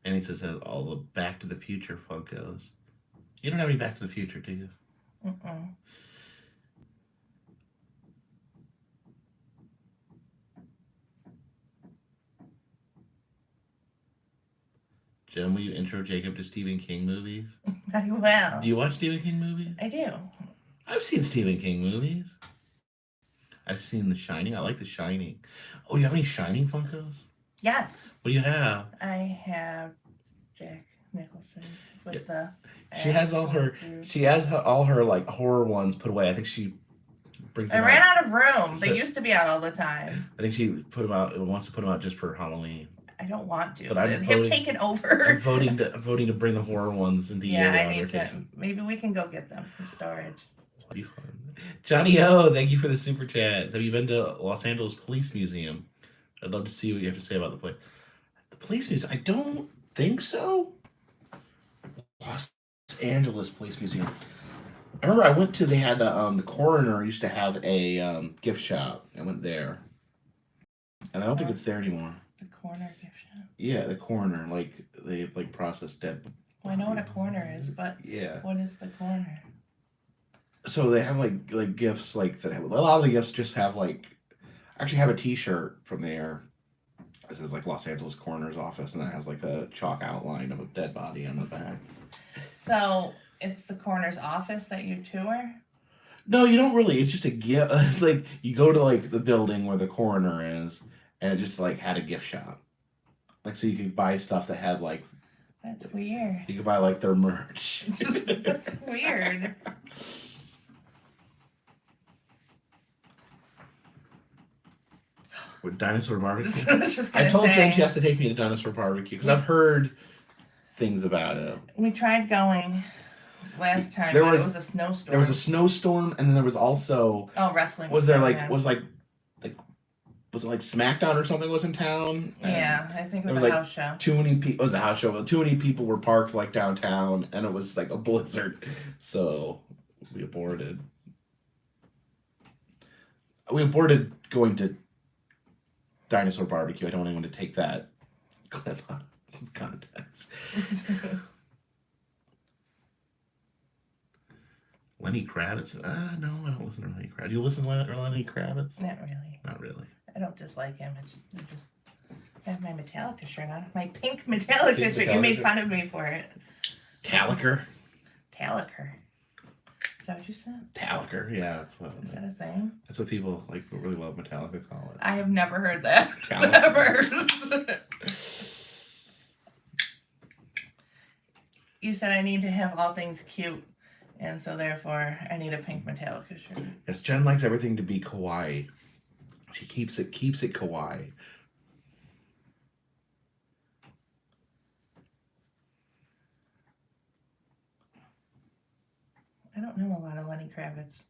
And he says that all the Back to the Future Funkos. You don't have any Back to the Future, do you? Mm-mm. Jen, will you intro Jacob to Stephen King movies? I will. Do you watch Stephen King movies? I do. I've seen Stephen King movies. I've seen The Shining. I like The Shining. Oh, you have any Shining Funkos? Yes. What do you have? I have Jack Nicholson with the. She has all her. She has all her like horror ones put away. I think she brings. I ran out of room. They used to be out all the time. I think she put them out. Wants to put them out just for Halloween. I don't want to. But I'm They've taken over. I'm voting to bring the horror ones into yeah, I need to. Maybe we can go get them from storage. That'd be fun. Johnny O, thank you for the super chat. Have you been to Los Angeles Police Museum? I'd love to see what you have to say about the place. The police museum? I don't think so. Los Angeles Police Museum. I remember I went to. They had the coroner used to have a gift shop. I went there, and I don't think it's there anymore. The corner gift shop. Yeah, the coroner, like they like process dead. Well, I know what a corner is, but yeah, what is the corner? So they have like gifts like that. A lot of the gifts just have like. I actually have a T-shirt from there. It says like Los Angeles Coroner's Office, and it has like a chalk outline of a dead body on the back. So it's the coroner's office that you tour? No, you don't really. It's just a gift. It's like you go to like the building where the coroner is, and it just like had a gift shop. Like so you could buy stuff that had like. That's weird. You could buy like their merch. That's weird. With dinosaur barbecue. I told Jen she has to take me to dinosaur barbecue because I've heard things about it. We tried going last time. There was a snowstorm. There was a snowstorm, and then there was also wrestling. Was there like was it like SmackDown or something was in town? Yeah, I think it was a house show. Too many people. It was a house show. Too many people were parked like downtown, and it was like a blizzard, so we aborted. We aborted going to dinosaur barbecue. I don't want anyone to take that clip out of context. Lenny Kravitz? No, I don't listen to Lenny Kravitz. Do you listen to Lenny Kravitz? Not really. Not really. I don't dislike him. I just have my Metallica shirt on. My pink Metallica shirt. You made fun of me for it. Taliker? Taliker. Is that what you said? Taliker, yeah. That's what. Is that a thing? That's what people like who really love Metallica call it. I have never heard that. Taliker. Never. You said I need to have all things cute, and so therefore I need a pink Metallica shirt. Yes, Jen likes everything to be kawaii. She keeps it kawaii. I don't know a lot of Lenny Kravitz.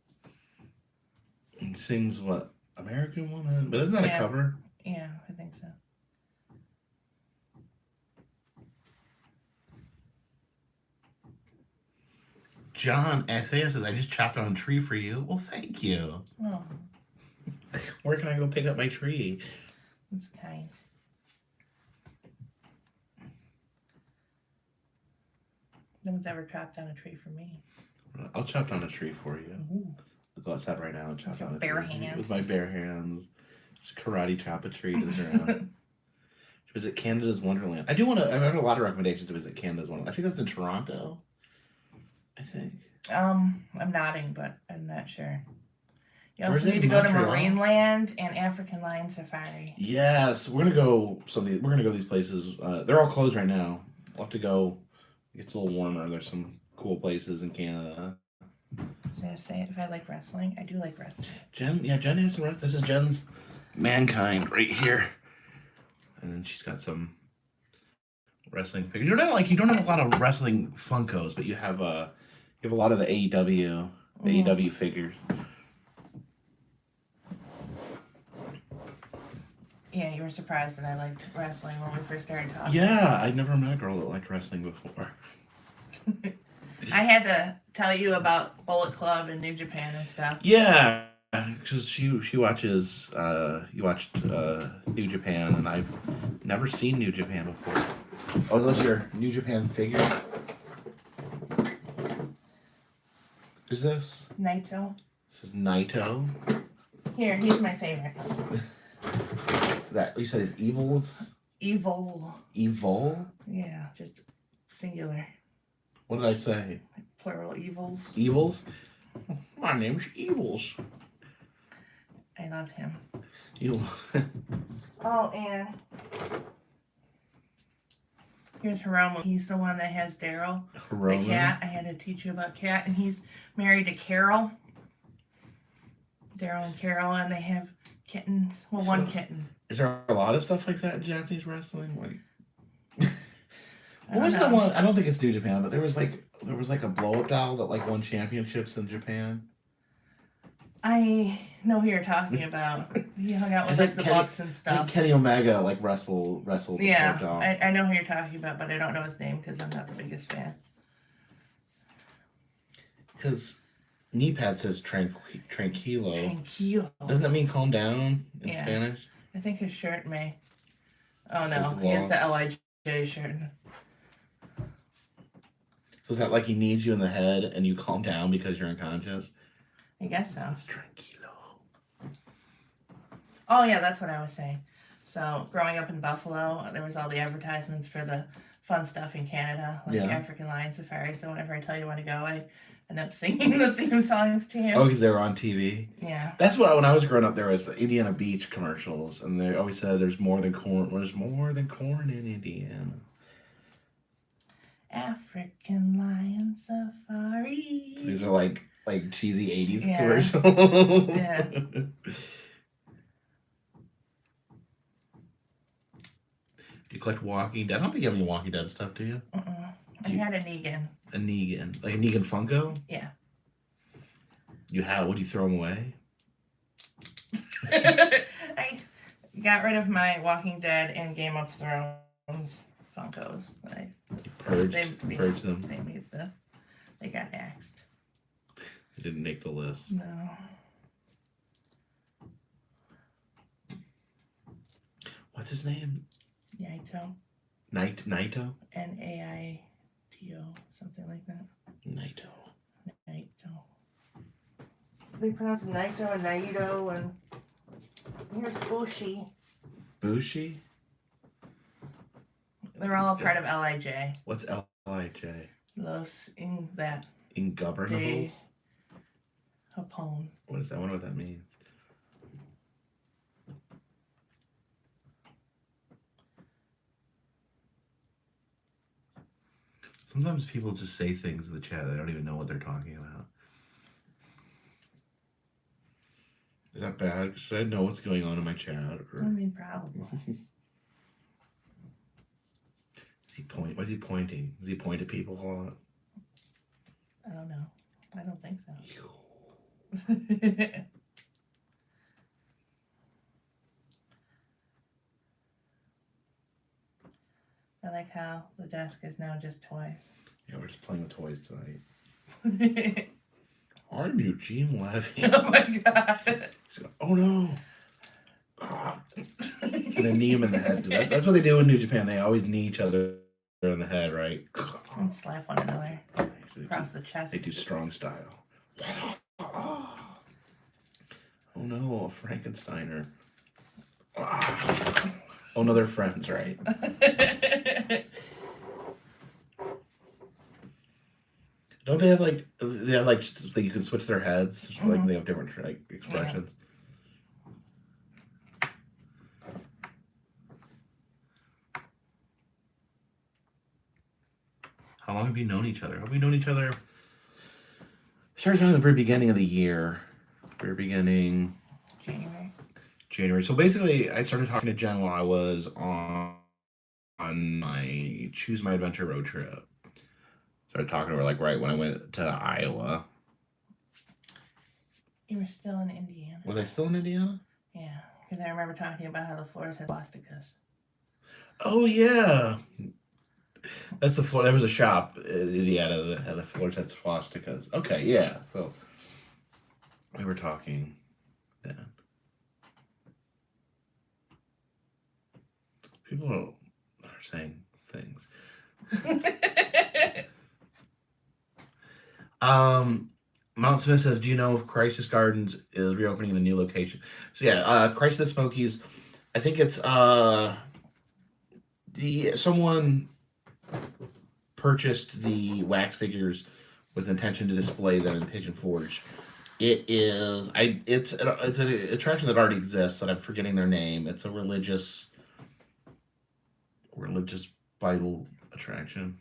He sings what? American Woman? But isn't that a cover? Yeah, I think so. John Athea says, I just chopped down a tree for you. Well, thank you. Oh. Where can I go pick up my tree? That's kind. No one's ever chopped down a tree for me. I'll chop down a tree for you. Ooh. I'll go outside right now and chop With your down a bare tree hands. with my bare hands. Just karate chop a tree to the ground. Visit Canada's Wonderland. I do want to. I've heard a lot of recommendations to visit Canada's Wonderland. I think that's in Toronto. I think. I'm nodding, but I'm not sure. You Or is also it need to go to Montreal? Marineland and African Lion Safari. Yes, we're gonna go. We're gonna go these places. They're all closed right now. We'll have to go. It gets a little warmer. There's some cool places in Canada. I was gonna say, if I like wrestling, I do like wrestling. Jen has some rest. This is Jen's Mankind right here, and then she's got some wrestling figures. You don't have a lot of wrestling Funkos, but you have a lot of the AEW figures. Yeah, you were surprised that I liked wrestling when we first started talking. Yeah, I'd never met a girl that liked wrestling before. I had to tell you about Bullet Club and New Japan and stuff. Yeah, because she watches. You watched New Japan, and I've never seen New Japan before. Oh, those are your New Japan figures. Who's this? Naito. This is Naito. Here, he's my favorite. That you said is Evils? Evil. Evil? Yeah, just singular. What did I say? Plural evils. Evils? My name's Evils. I love him. You. Oh, and here's Hiromu. He's the one that has Daryl, the cat. I had to teach you about Cat, and he's married to Carol. Daryl and Carol, and they have kittens. Well, one kitten. Is there a lot of stuff like that in Japanese wrestling? Like, what was know. the one? I don't think it's New Japan, but there was like a blow up doll that like won championships in Japan. I know who you're talking about. He hung out with like the Bucks and I stuff. think Kenny Omega like wrestled the blow up doll. I know who you're talking about, but I don't know his name because I'm not the biggest fan. His knee pad says tranquilo. Tranquilo. Doesn't that mean calm down in Spanish? I think his shirt may. Oh no, he has the LIJ shirt. So is that like he needs you in the head and you calm down because you're unconscious? I guess so. It's tranquilo. Oh yeah, that's what I was saying. So growing up in Buffalo, there was all the advertisements for the fun stuff in Canada, like African Lion Safari. So whenever I tell you when to go, I end up singing the theme songs to him. Oh, because they were on TV? Yeah. That's what, when I was growing up, there was Indiana Beach commercials, and they always said there's more than corn in Indiana. African Lion Safari. So these are like cheesy 80s commercials. Yeah. Do you collect Walking Dead? I don't think you have any Walking Dead stuff, do you? I had a Negan. A Negan. Like a Negan Funko? Yeah. You have? Would you throw them away? I got rid of my Walking Dead and Game of Thrones Funkos. Purged them. They got axed. They didn't make the list. No. What's his name? Naito. Naito? Naito, something like that. Naito. They pronounce it Naito and Naito, and here's Bushi. Bushi? They're all part of LIJ. What's LIJ? Los in that. Ingovernables? Japón. What is that? I wonder what that means. Sometimes people just say things in the chat. They don't even know what they're talking about. Is that bad? Should I know what's going on in my chat? Or... I mean, probably. What is he pointing? Does he point at people a lot? I don't know. I don't think so. I like how the desk is now just toys. Yeah, we're just playing with toys tonight. I'm Eugene Levy. Oh my god. Oh no. And then knee him in the head. That's what they do in New Japan. They always knee each other in the head, right? And slap one another across the chest. They do strong style. Oh no, a Frankensteiner. Oh no, they're friends, right? Don't they have like you can switch their heads? Like they have different like expressions. How long have you known each other? Have we known each other? Started talking at the very beginning of the year. Very beginning. January. So basically, I started talking to Jen while I was on my Choose My Adventure road trip. Started talking to her like right when I went to Iowa. You were still in Indiana. Was I still in Indiana? Yeah, because I remember talking about how the floors had swastikas. Oh yeah. That's the floor. There was a shop in Indiana that had the floors had swastikas. Okay, yeah. So we were talking then. People are saying things. Mount Smith says, "Do you know if Crisis Gardens is reopening in a new location?" So yeah, Crisis of the Smokies. I think it's someone purchased the wax figures with intention to display them in Pigeon Forge. It's an attraction that already exists, and I'm forgetting their name. It's a religious Bible attraction.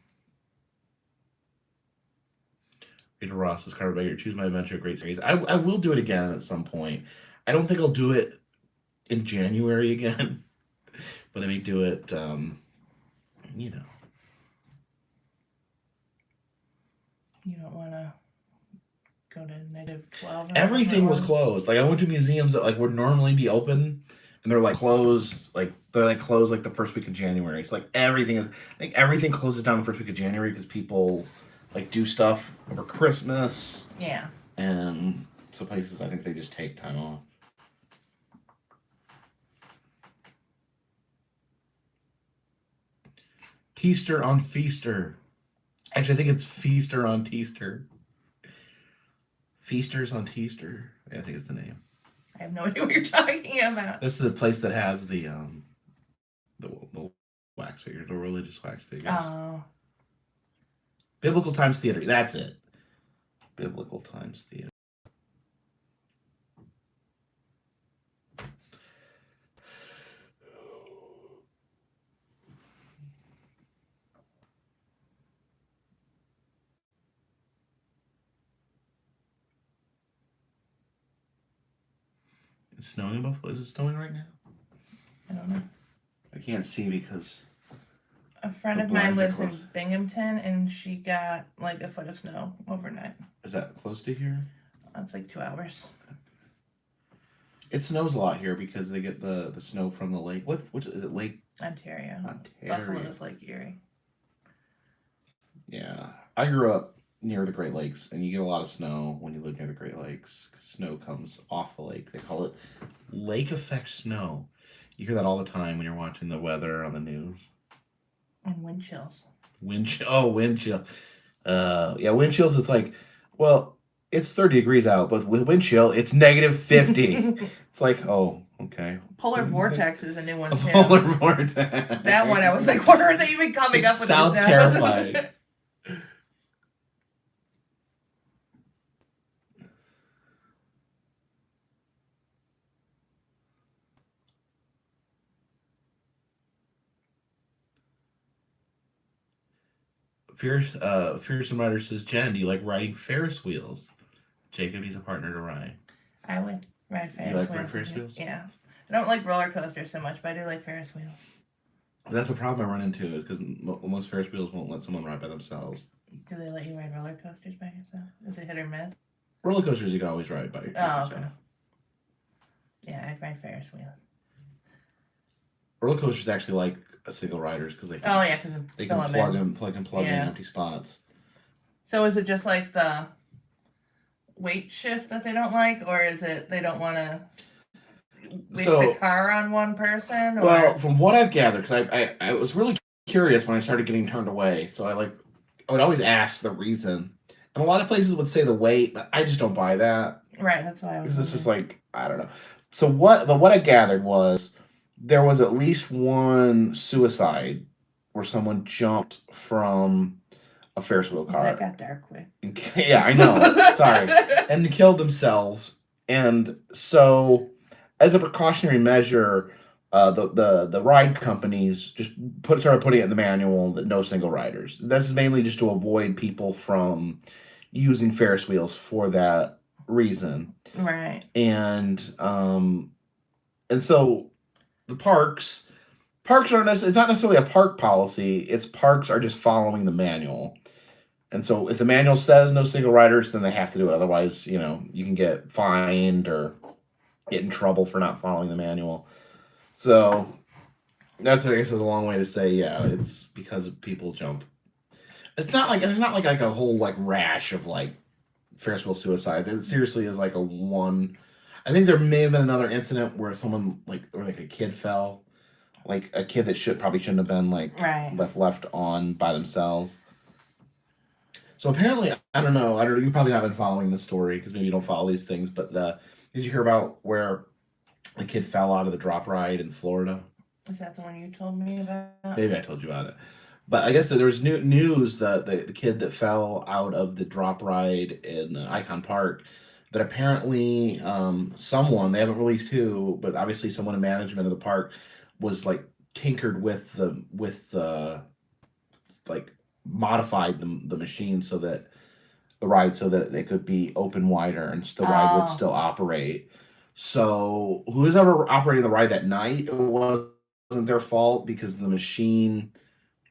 Peter Ross's Carpetbagger, Choose My Adventure, great series. I will do it again at some point. I don't think I'll do it in January again, but I may do it, You don't want to go to -12? Everything was closed. Like, I went to museums that, like, would normally be open, and they're, like, closed. Like, they're closed, like, the first week of January. It's like, I think everything closes down the first week of January because people, like, do stuff over Christmas. Yeah. And some places, I think they just take time off. Teaster on Feaster. Actually, I think it's Feaster on Teaster. Feasters on Teaster. I think it's the name. I have no idea what you're talking about. That's the place that has the wax figures, the religious wax figures. Oh. Biblical Times Theater. That's it. Biblical Times Theater. It's snowing in Buffalo. Is it snowing right now? I don't know. I can't see because a friend of mine lives in Binghamton, and she got like a foot of snow overnight. Is that close to here? It's like 2 hours. It snows a lot here because they get the snow from the lake. Which is it? Lake Ontario. Ontario. Buffalo is Lake Erie. Yeah, I grew up near the Great Lakes, and you get a lot of snow when you live near the Great Lakes. Snow comes off the lake. They call it lake effect snow. You hear that all the time when you're watching the weather on the news. And wind chills. Wind chill. Yeah, wind chills. It's like, well, it's 30 degrees out, but with wind chill, it's -50. It's like, oh, okay. Polar vortex is a new one too. Polar vortex. That one, I was like, what are they even coming up with? Sounds terrifying. Fearsome Rider says, Jen, do you like riding Ferris wheels? Jacob needs a partner to ride. I would ride Ferris wheels. You like riding Ferris wheels? Yeah. I don't like roller coasters so much, but I do like Ferris wheels. That's a problem I run into is because most Ferris wheels won't let someone ride by themselves. Do they let you ride roller coasters by yourself? Is it hit or miss? Roller coasters you can always ride by yourself. Okay. Yeah, I'd ride Ferris wheels. Roller coasters actually like single riders because they can, they can plug in empty spots. So is it just like the weight shift that they don't like, or is it they don't want to waste the car on one person? Or? Well, from what I've gathered, because I was really curious when I started getting turned away, so I would always ask the reason. And a lot of places would say the weight, but I just don't buy that. Right, that's why I was. Because it's just like, I don't know. So what I gathered was there was at least one suicide where someone jumped from a Ferris wheel That cart. got dark quick. Yeah, I know. Sorry. And killed themselves. And so, as a precautionary measure, the ride companies just started putting it in the manual that no single riders. This is mainly just to avoid people from using Ferris wheels for that reason. Right. And so the parks aren't it's not necessarily a park policy. It's parks are just following the manual. And so if the manual says no single riders, then they have to do it. Otherwise, you can get fined or get in trouble for not following the manual. So that's, I guess, is a long way to say, yeah, it's because people jump. It's not like a whole like rash of like Ferris wheel suicides. It seriously is like a one. I think there may have been another incident where someone or a kid fell, like a kid that probably shouldn't have been like Right. left on by themselves. So apparently, I don't know. You've probably not been following the story because maybe you don't follow these things. But did you hear about where the kid fell out of the drop ride in Florida? Is that the one you told me about? Maybe I told you about it. But I guess that there was news that the kid that fell out of the drop ride in Icon Park, that apparently someone, they haven't released who, but obviously someone in management of the park was like tinkered with the like modified the machine so that the ride so that it could be open wider and the ride would still operate. So who was ever operating the ride that night, it wasn't their fault because the machine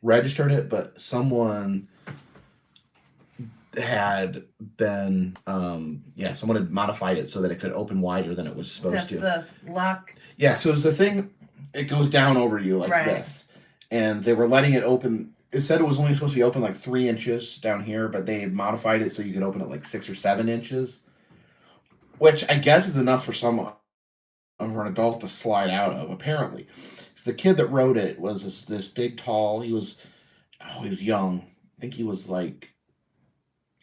registered it, but someone had been someone had modified it so that it could open wider than it was supposed to. That's the lock. Yeah, so it's the thing, it goes down over you like Right. this. And they were letting it open. It said it was only supposed to be open like 3 inches down here, but they modified it so you could open it like 6 or 7 inches, which I guess is enough for an adult to slide out of, apparently. So the kid that rode it was this big, tall, he was young. I think he was like,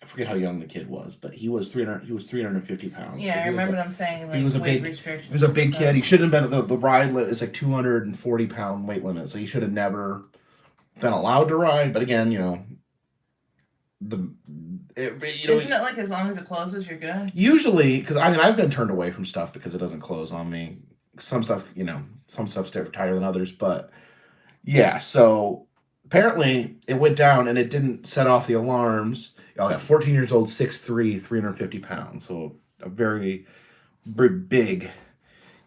I forget how young the kid was, but he was 350 pounds. Yeah, So I remember them saying like he was a weight big- restrictions. He was a big and kid. stuff. He shouldn't have been, the ride is like 240-pound weight limit, so he should have never been allowed to ride. But again, Isn't it like as long as it closes, you're good? usually, because I've been turned away from stuff because it doesn't close on me. Some stuff, some stuff's tighter than others, but yeah. So apparently it went down and it didn't set off the alarms. Oh yeah, 14 years old, 6'3", 350 pounds. So a very, very big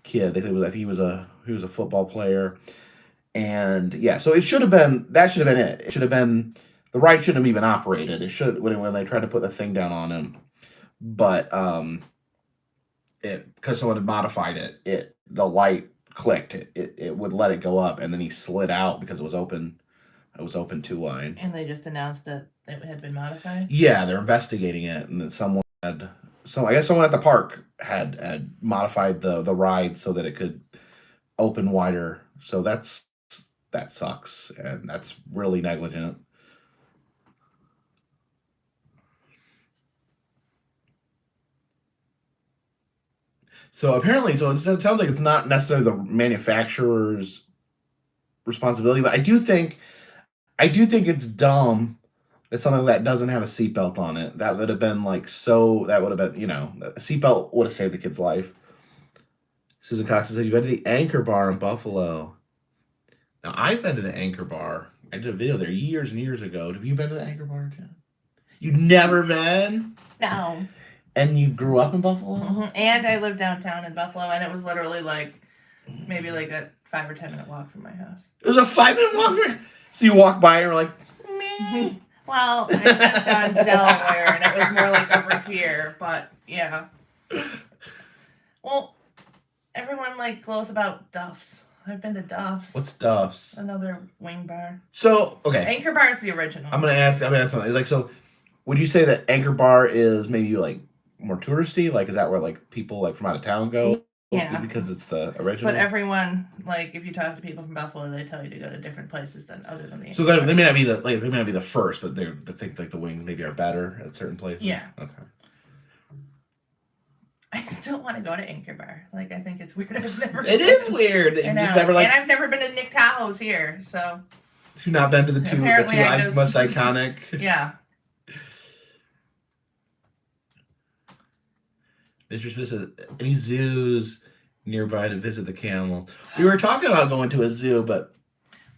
kid. They said I think he was a football player, and yeah. So that should have been it. It should have been, the ride shouldn't have even operated. It should, when they tried to put the thing down on him, but because someone had modified it, the light clicked. It would let it go up, and then he slid out because it was open. It was open too wide. And they just announced that it had been modified. Yeah, they're investigating it, and that I guess someone at the park had modified the ride so that it could open wider. So that sucks, and that's really negligent. So apparently, it sounds like it's not necessarily the manufacturer's responsibility, but I do think it's dumb that something that doesn't have a seatbelt on it. That would have been a seatbelt would have saved the kid's life. Susan Cox said, "You've been to the Anchor Bar in Buffalo." Now, I've been to the Anchor Bar. I did a video there years and years ago. Have you been to the Anchor Bar, Jen? You've never been? No. And you grew up in Buffalo? Mm-hmm. And I lived downtown in Buffalo, and it was literally maybe a 5 or 10 minute walk from my house. It was a 5-minute walk? So you walk by and you're like, meh. Well, I lived on Delaware, and it was more like over here, but yeah. Well, everyone glows about Duff's. I've been to Duff's. What's Duff's? Another wing bar. So, okay. Anchor Bar is the original. I'm gonna ask something. So would you say that Anchor Bar is maybe more touristy? Is that where people from out of town go? Yeah. because it's the original. But everyone, like, if you talk to people from Buffalo, they tell you to go to different places than other than the. So they may not be the first, but they think like the wings maybe are better at certain places. Yeah. Okay. I still want to go to Anchor Bar. Like, I think it's weird. I've never. It is weird. I know. And I've never been to Nick Tahoe's here, so. You've not been to the two most iconic. Yeah. Mr. Smith says, any zoos nearby to visit the camels? We were talking about going to a zoo, but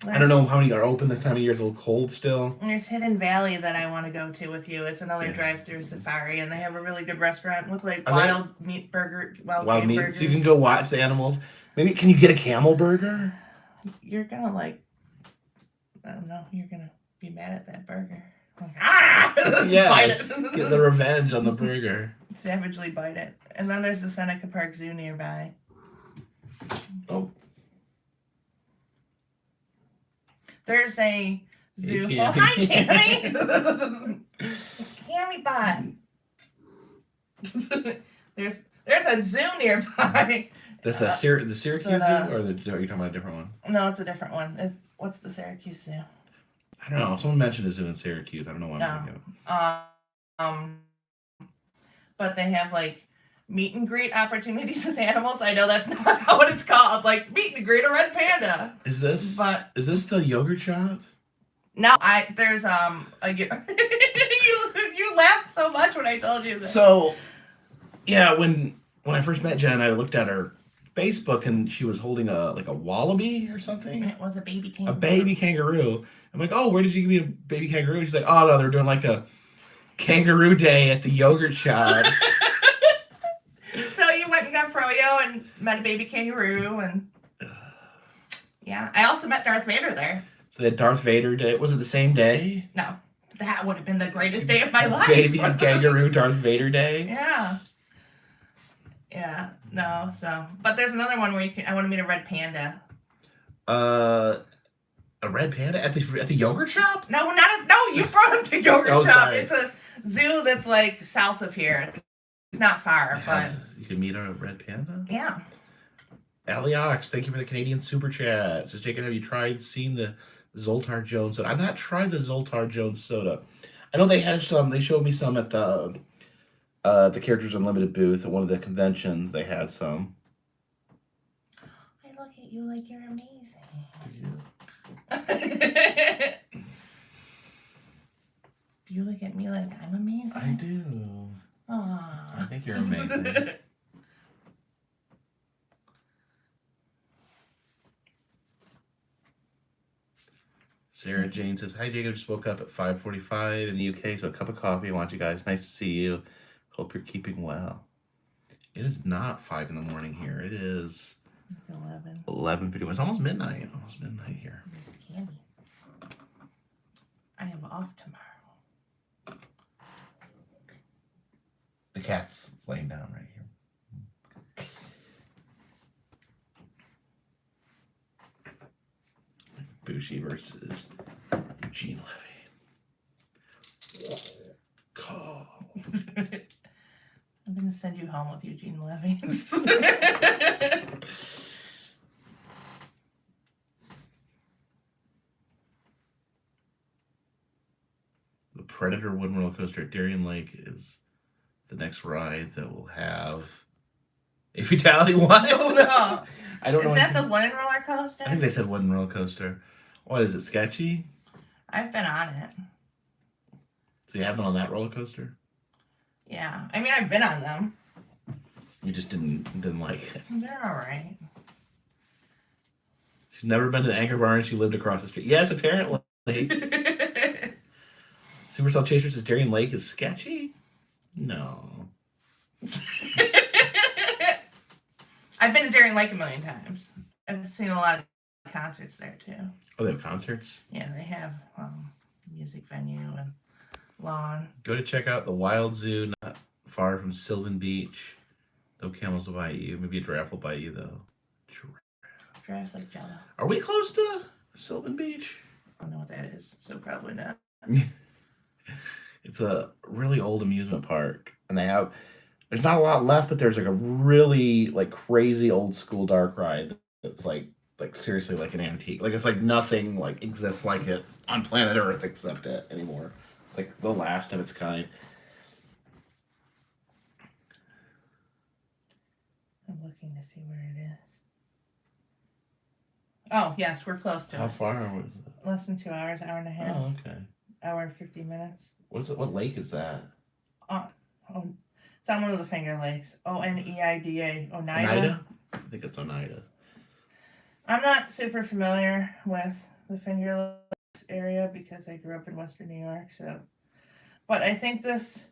I don't know how many are open this time of year. It's a little cold still. There's Hidden Valley that I want to go to with you. It's another drive-through safari, and they have a really good restaurant with like wild meat burgers. So you can go watch the animals. Maybe can you get a camel burger? You're gonna like, I don't know. You're gonna be mad at that burger. Like, ah! Yeah, bite it. Get the revenge on the burger. Savagely bite it. And then there's the Seneca Park Zoo nearby. Oh. There's a zoo. Hey, oh, hi, Cammy. Cammy bot. There's a zoo nearby. That's the Syracuse zoo, or are you talking about a different one? No, it's a different one. What's the Syracuse zoo? I don't know. Someone mentioned a zoo in Syracuse. I don't know why. No. But they have like meet and greet opportunities with animals. I know that's not what it's called. Like meet and greet a red panda. Is this the yogurt shop? No, there's you laughed so much when I told you this. So yeah, when I first met Jen, I looked at her Facebook and she was holding a wallaby or something. It was a baby kangaroo. A baby kangaroo. I'm like, oh, where did you give me a baby kangaroo? She's like, oh no, they're doing like a kangaroo day at the yogurt shop. So you went and got froyo and met a baby kangaroo, and yeah, I also met Darth Vader there. So they had Darth Vader day. Was it the same day? No, that would have been the greatest day of my life. Baby kangaroo Darth Vader day. Yeah. Yeah. No. So, but there's another one where I want to meet a red panda. A red panda at the yogurt shop? No, you brought him to yogurt shop. Sorry. It's a zoo that's like south of here. It's not far, but you can meet a red panda. Yeah. Allie Ox, thank you for the Canadian super chat. Says, Jacob, have you seen the Zoltar Jones soda? I've not tried the Zoltar Jones soda. I know they have some. They showed me some at the Characters Unlimited booth at one of the conventions. They had some. I look at you like you're amazing. Do you look at me like I'm amazing? I do. Aww. I think you're amazing. Sarah Jane says, hi, Jacob. Just woke up at 5:45 in the UK, so a cup of coffee. I want you guys. Nice to see you. Hope you're keeping well. It is not 5 in the morning here. It is 11:51. It's almost midnight. Almost midnight here. There's candy. I am off tomorrow. The cat's laying down right here. Bushi versus Eugene Levy. Call. I'm going to send you home with Eugene Levy. The Predator Wooden Roller Coaster at Darien Lake is the next ride that will have a fatality. What? Oh, no. I don't know. Is that the wooden roller coaster? I think they said wooden roller coaster. What, is it sketchy? I've been on it. So you have been on that roller coaster? Yeah. I mean, I've been on them. You just didn't like it. They're all right. She's never been to the Anchor Bar and she lived across the street. Yes, apparently. Supercell Chaser says Darien Lake is sketchy? No. I've been to Darien Lake a million times. I've seen a lot of concerts there too. Oh, they have concerts? Yeah, they have music venue and lawn. Go to check out the Wild Zoo not far from Sylvan Beach. No camels will bite you. Maybe a giraffe will bite you though. Giraffes like Jello. Are we close to Sylvan Beach? I don't know what that is, so probably not. It's a really old amusement park, and they have There's not a lot left, but there's like a really like crazy old school dark ride that's like seriously like an antique. Like it's like nothing like exists like it on planet Earth except it anymore. It's like the last of its kind. I'm looking to see where it is. Oh, yes, we're close to How it. far was it? Less than 2 hours, hour and a half. Oh, okay. Hour and 50 minutes. What's it? What lake is that? Oh, it's on one of the Finger Lakes. Oneida. Oneida. Oneida? I think it's Oneida. I'm not super familiar with the Finger Lakes area because I grew up in Western New York. So, but I think this.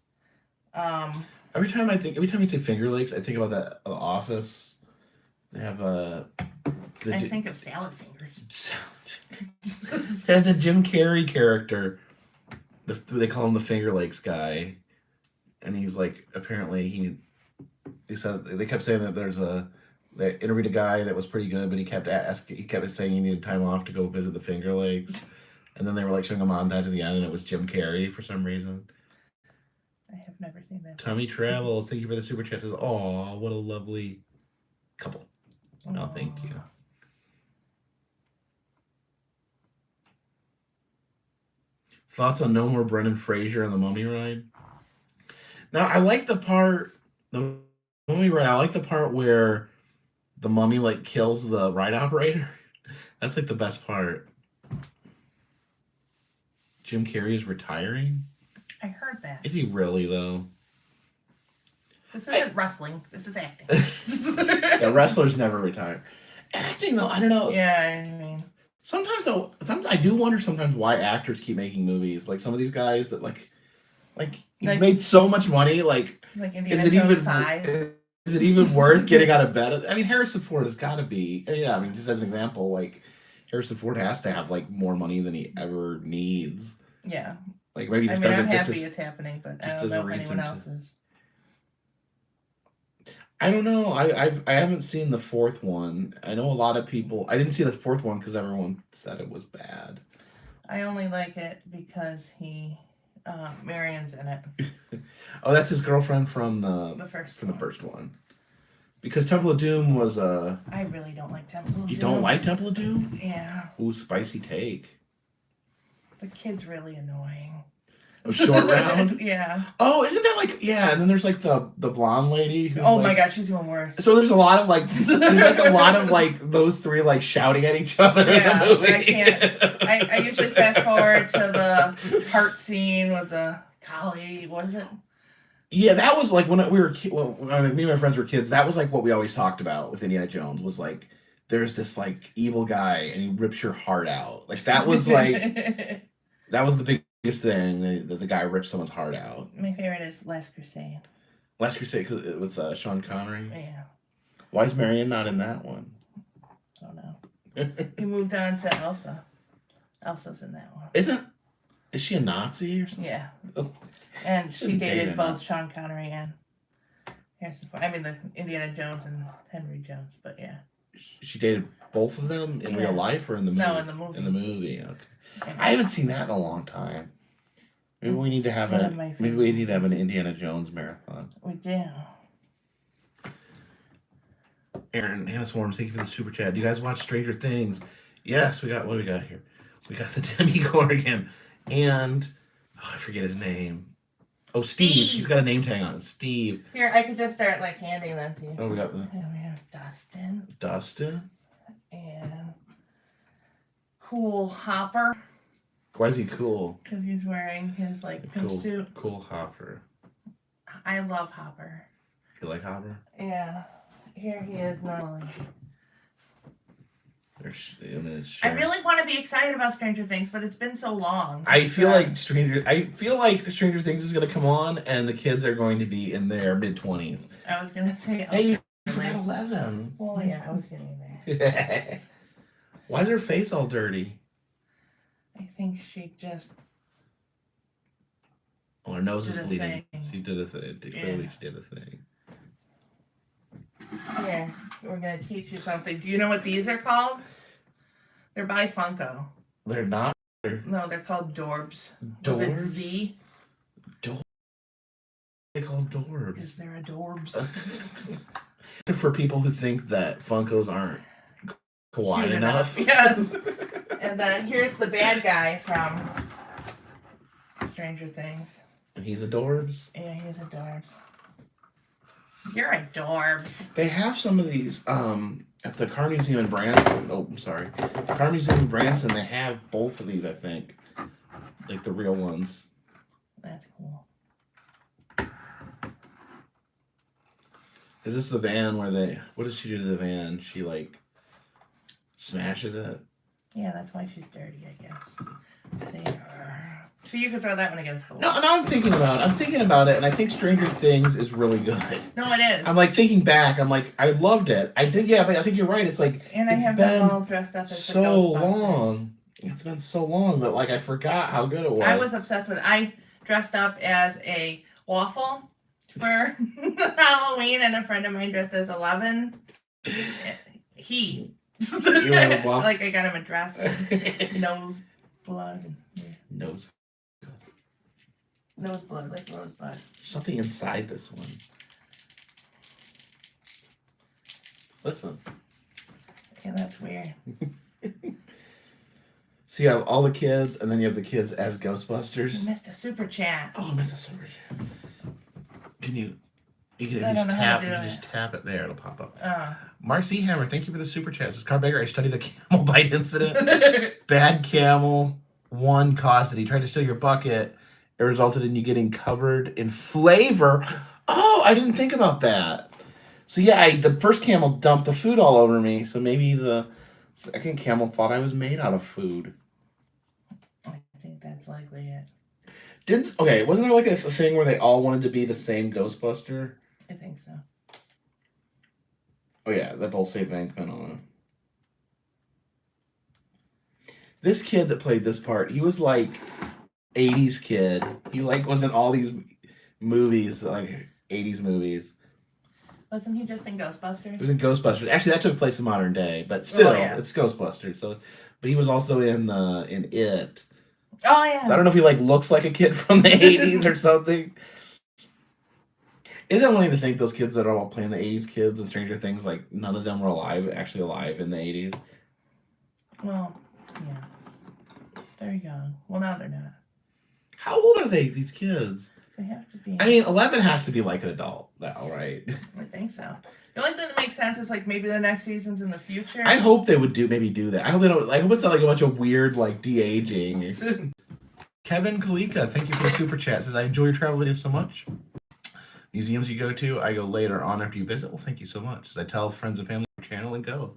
Every time you say Finger Lakes, I think about that The Office. They have I think of salad fingers. They had the Jim Carrey character. They call him the Finger Lakes guy, and he's like apparently he said they kept saying that they interviewed a guy that was pretty good, but he kept saying he needed time off to go visit the Finger Lakes, and then they were like showing a montage at the end, and it was Jim Carrey for some reason. I have never seen that. Tommy Travels, thank you for the super chat. Says, "Oh, what a lovely couple." No, thank you. Thoughts on No More Brendan Fraser on the Mummy ride? Now, I like the Mummy ride. I like the part where the mummy like kills the ride operator. That's like the best part. Jim Carrey is retiring. I heard that. Is he really though? This isn't wrestling. This is acting. Yeah, wrestlers never retire. Acting though, I don't know. Yeah, I mean. Sometimes I do wonder sometimes why actors keep making movies. Like some of these guys that like he's made so much money. Like Indiana Jones 5. Is it even worth getting out of bed? I mean, Harrison Ford has got to be. Yeah, I mean, just as an example, like Harrison Ford has to have like more money than he ever needs. Yeah. Like maybe he just doesn't. I'm happy it's happening, but I don't know if anyone else is. I don't know. I haven't seen the fourth one. I know a lot of people. I didn't see the fourth one because everyone said it was bad. I only like it because Marion's in it. Oh, that's his girlfriend from the first one. Because Temple of Doom was I really don't like Temple of Doom. You don't like Temple of Doom? Yeah. Ooh, spicy take. The kid's really annoying. Oh, Short Round? Yeah. Oh, isn't that like and then there's like the blonde lady who's my god, she's even worse. So there's a lot of like there's like a lot of like those three like shouting at each other in the movie. I can't. I usually fast forward to the heart scene with the collie. What is it? Yeah, that was like when we were me and my friends were kids. That was like what we always talked about with Indiana Jones was like there's this like evil guy and he rips your heart out. Like that was like that was the biggest thing that the guy rips someone's heart out. My favorite is Last Crusade. Last Crusade with Sean Connery. Yeah. Why is Marion not in that one? I don't know. He moved on to Elsa. Elsa's in that one. Is she a Nazi or something? Yeah. Oh. And she dated both Sean Connery and Harrison Ford. I mean, the Indiana Jones and Henry Jones, but yeah. She dated both of them in real life or in the movie? No, in the movie. In the movie, okay. I haven't seen that in a long time. Maybe we need to have an Indiana Jones marathon. We do. Aaron, Hannah Swarms, thank you for the super chat. Do you guys watch Stranger Things? Yes, what do we got here? We got the Demogorgon and I forget his name. Oh, Steve. He's got a name tag on it. Steve. Here, I could just start like handing them to you. Oh, we got And we have Dustin. Dustin? And Cool Hopper. Why is he cool? Because he's wearing his like pimp suit. Cool Hopper. I love Hopper. You like Hopper? Yeah. Here he is normally. I really want to be excited about Stranger Things, but it's been so long. I feel like Stranger Things is going to come on, and the kids are going to be in their mid-20s. I was going to say... Hey, you forgot 11. Well, yeah, I was getting there. Why is her face all dirty? I think she just... Oh, her nose is bleeding. She did a thing. Clearly she did a thing. Here, we're going to teach you something. Do you know what these are called? They're by Funko. They're not? No, they're called Dorbs. Dorbs? With a Z. call them dorbs? Because they're adorbs. For people who think that Funkos aren't kawaii Cute enough. Yes. And then here's the bad guy from Stranger Things. And he's adorbs? Yeah, he's adorbs. You're adorbs. They have some of these at the Car Museum in Branson. Oh, I'm sorry. Car Museum in Branson, they have both of these, I think. Like the real ones. That's cool. Is this the van where they... What does she do to the van? She, like, smashes it? Yeah, that's why she's dirty, I guess. See? So you could throw that one against the wall. No, I'm thinking about it, and I think Stranger Things is really good. No, it is. I'm, like, thinking back. I'm like, I loved it. I did, yeah, but I think you're right. It's like, and I it's have been them all dressed up as so the Ghostbusters. long. It's been so long that, like, I forgot how good it was. I was obsessed with it. I dressed up as a waffle for Halloween, and a friend of mine dressed as 11. He. You were a waffle? Like, I got him a dress. Nose blood. Yeah. Nose. Nose blood, like rosebud. Something inside this one. Listen. Yeah, that's weird. So you have all the kids, and then you have the kids as Ghostbusters. You missed a super chat. Oh, I missed a super chat. Can you can I don't know how to do just tap it there, it'll pop up. Oh. Mark Z. Hammer, thank you for the super chat. This is Carpetbagger. I studied the camel bite incident. Bad camel. One caused it. He tried to steal your bucket. It resulted in you getting covered in flavor. Oh, I didn't think about that. So yeah, the first camel dumped the food all over me. So maybe the second camel thought I was made out of food. I think that's likely it. Wasn't there like a thing where they all wanted to be the same Ghostbuster? I think so. Oh yeah, they both say Bankman on it. This kid that played this part, he was like 80s kid. He like was in all these movies, like 80s movies. Wasn't he just in Ghostbusters? He was in Ghostbusters. Actually, that took place in modern day, but still, it's Ghostbusters. So, but he was also in It. Oh yeah. So I don't know if he like looks like a kid from the 80s or something. Isn't it funny to think those kids that are all playing the 80s kids and Stranger Things, like none of them were actually alive in the 80s? Well, yeah. They're young. Well, now they're not. How old are they, these kids? They have to be. I mean, 11 has to be like an adult now, right? I think so. The only thing that makes sense is like maybe the next season's in the future. I hope they would do that. I hope they don't. I hope it's not like a bunch of weird like de-aging. Kevin Kalika, thank you for the super chat. Says I enjoy your travel videos so much. Museums you go to, I go later on after you visit. Well, thank you so much. As I tell friends and family your channel and go.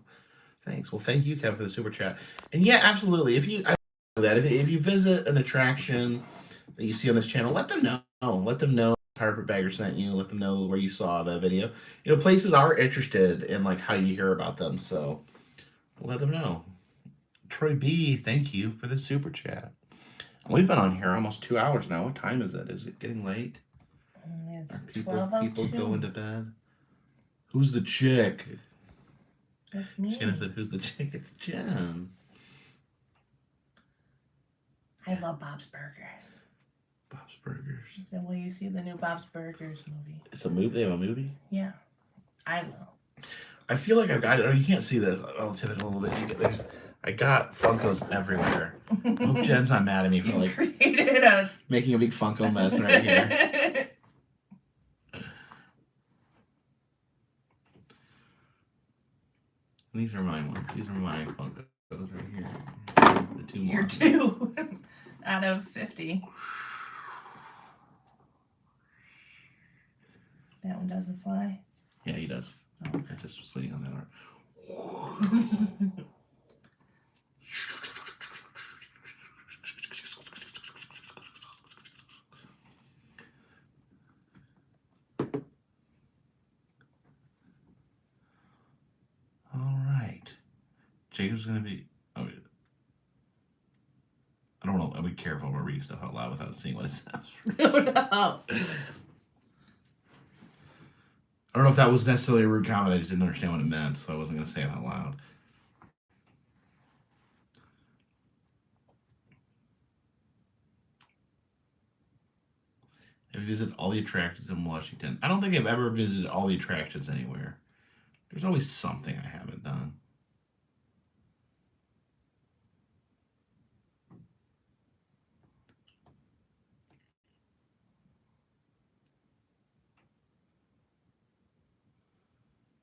Thanks. Well, thank you, Kevin, for the super chat. And yeah, absolutely. If you visit an attraction that you see on this channel, let them know. Let them know Carpetbagger sent you. Let them know where you saw the video. You know, places are interested in like how you hear about them, so let them know. Troy B, thank you for the super chat. We've been on here almost 2 hours now. What time is it? Is it getting late? It's Are people going to bed? Who's the chick? That's me. Shannon said, "Who's the chick?" It's Jen. I love Bob's Burgers. Bob's Burgers. He said, "Will you see the new Bob's Burgers movie?" It's a movie. They have a movie. Yeah, I will. I feel like I've got it. Oh, you can't see this. I'll tip it a little bit. I got Funkos everywhere. I hope Jen's not mad at me for like created a making a big Funko mess right here. These are my ones. These are my Funkos right here. The two more. You're 2 out of 50. That one doesn't fly? Yeah, he does. Oh. I just was sitting on that arm. All right. Jacob's going to be... Oh, I don't know. I'll be careful about reading stuff out loud without seeing what it says. Oh, no. I don't know if that was necessarily a rude comment. I just didn't understand what it meant, so I wasn't going to say it out loud. Have you visited all the attractions in Washington? I don't think I've ever visited all the attractions anywhere. There's always something I haven't done.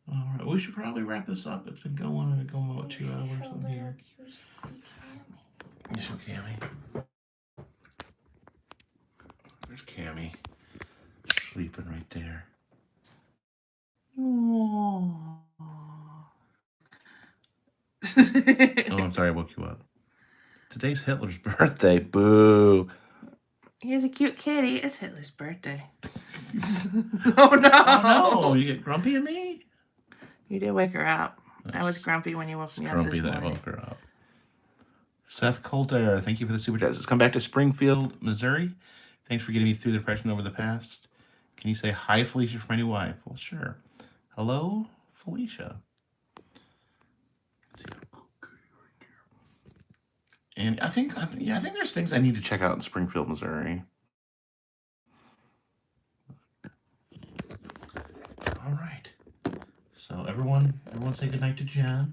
All right, we should probably wrap this up. It's been going about 2 hours on here. You show Cammy. There's Cammy sleeping right there. Oh, I'm sorry I woke you up. Today's Hitler's birthday. Boo. Here's a cute kitty. It's Hitler's birthday. Oh no! Oh no! You get grumpy at me? You did wake her up. I was grumpy when you woke me up this morning. Grumpy that I woke her up. Seth Coulter, thank you for the super chat. Let's come back to Springfield, Missouri. Thanks for getting me through the depression over the past. Can you say hi, Felicia, for my new wife? Well, sure. Hello, Felicia. And I think there's things I need to check out in Springfield, Missouri. All right. So everyone say goodnight to Jen.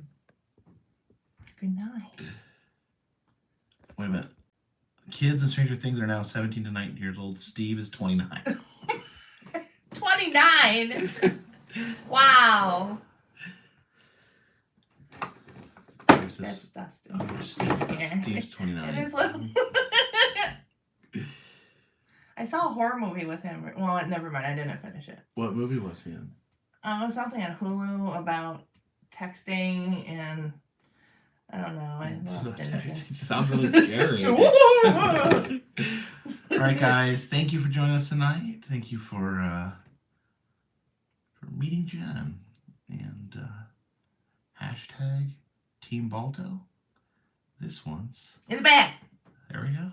Good night. Wait a minute. Kids in Stranger Things are now 17 to 19 years old. Steve is 29. 29? Wow. That's Dustin. Oh, Steve's 29. It is little. I saw a horror movie with him. Well, never mind. I didn't finish it. What movie was he in? It was something on Hulu about texting and I don't know. It sounds really scary. All right, guys. Thank you for joining us tonight. Thank you for meeting Jen. And hashtag Team Balto. This one's in the back. There we go.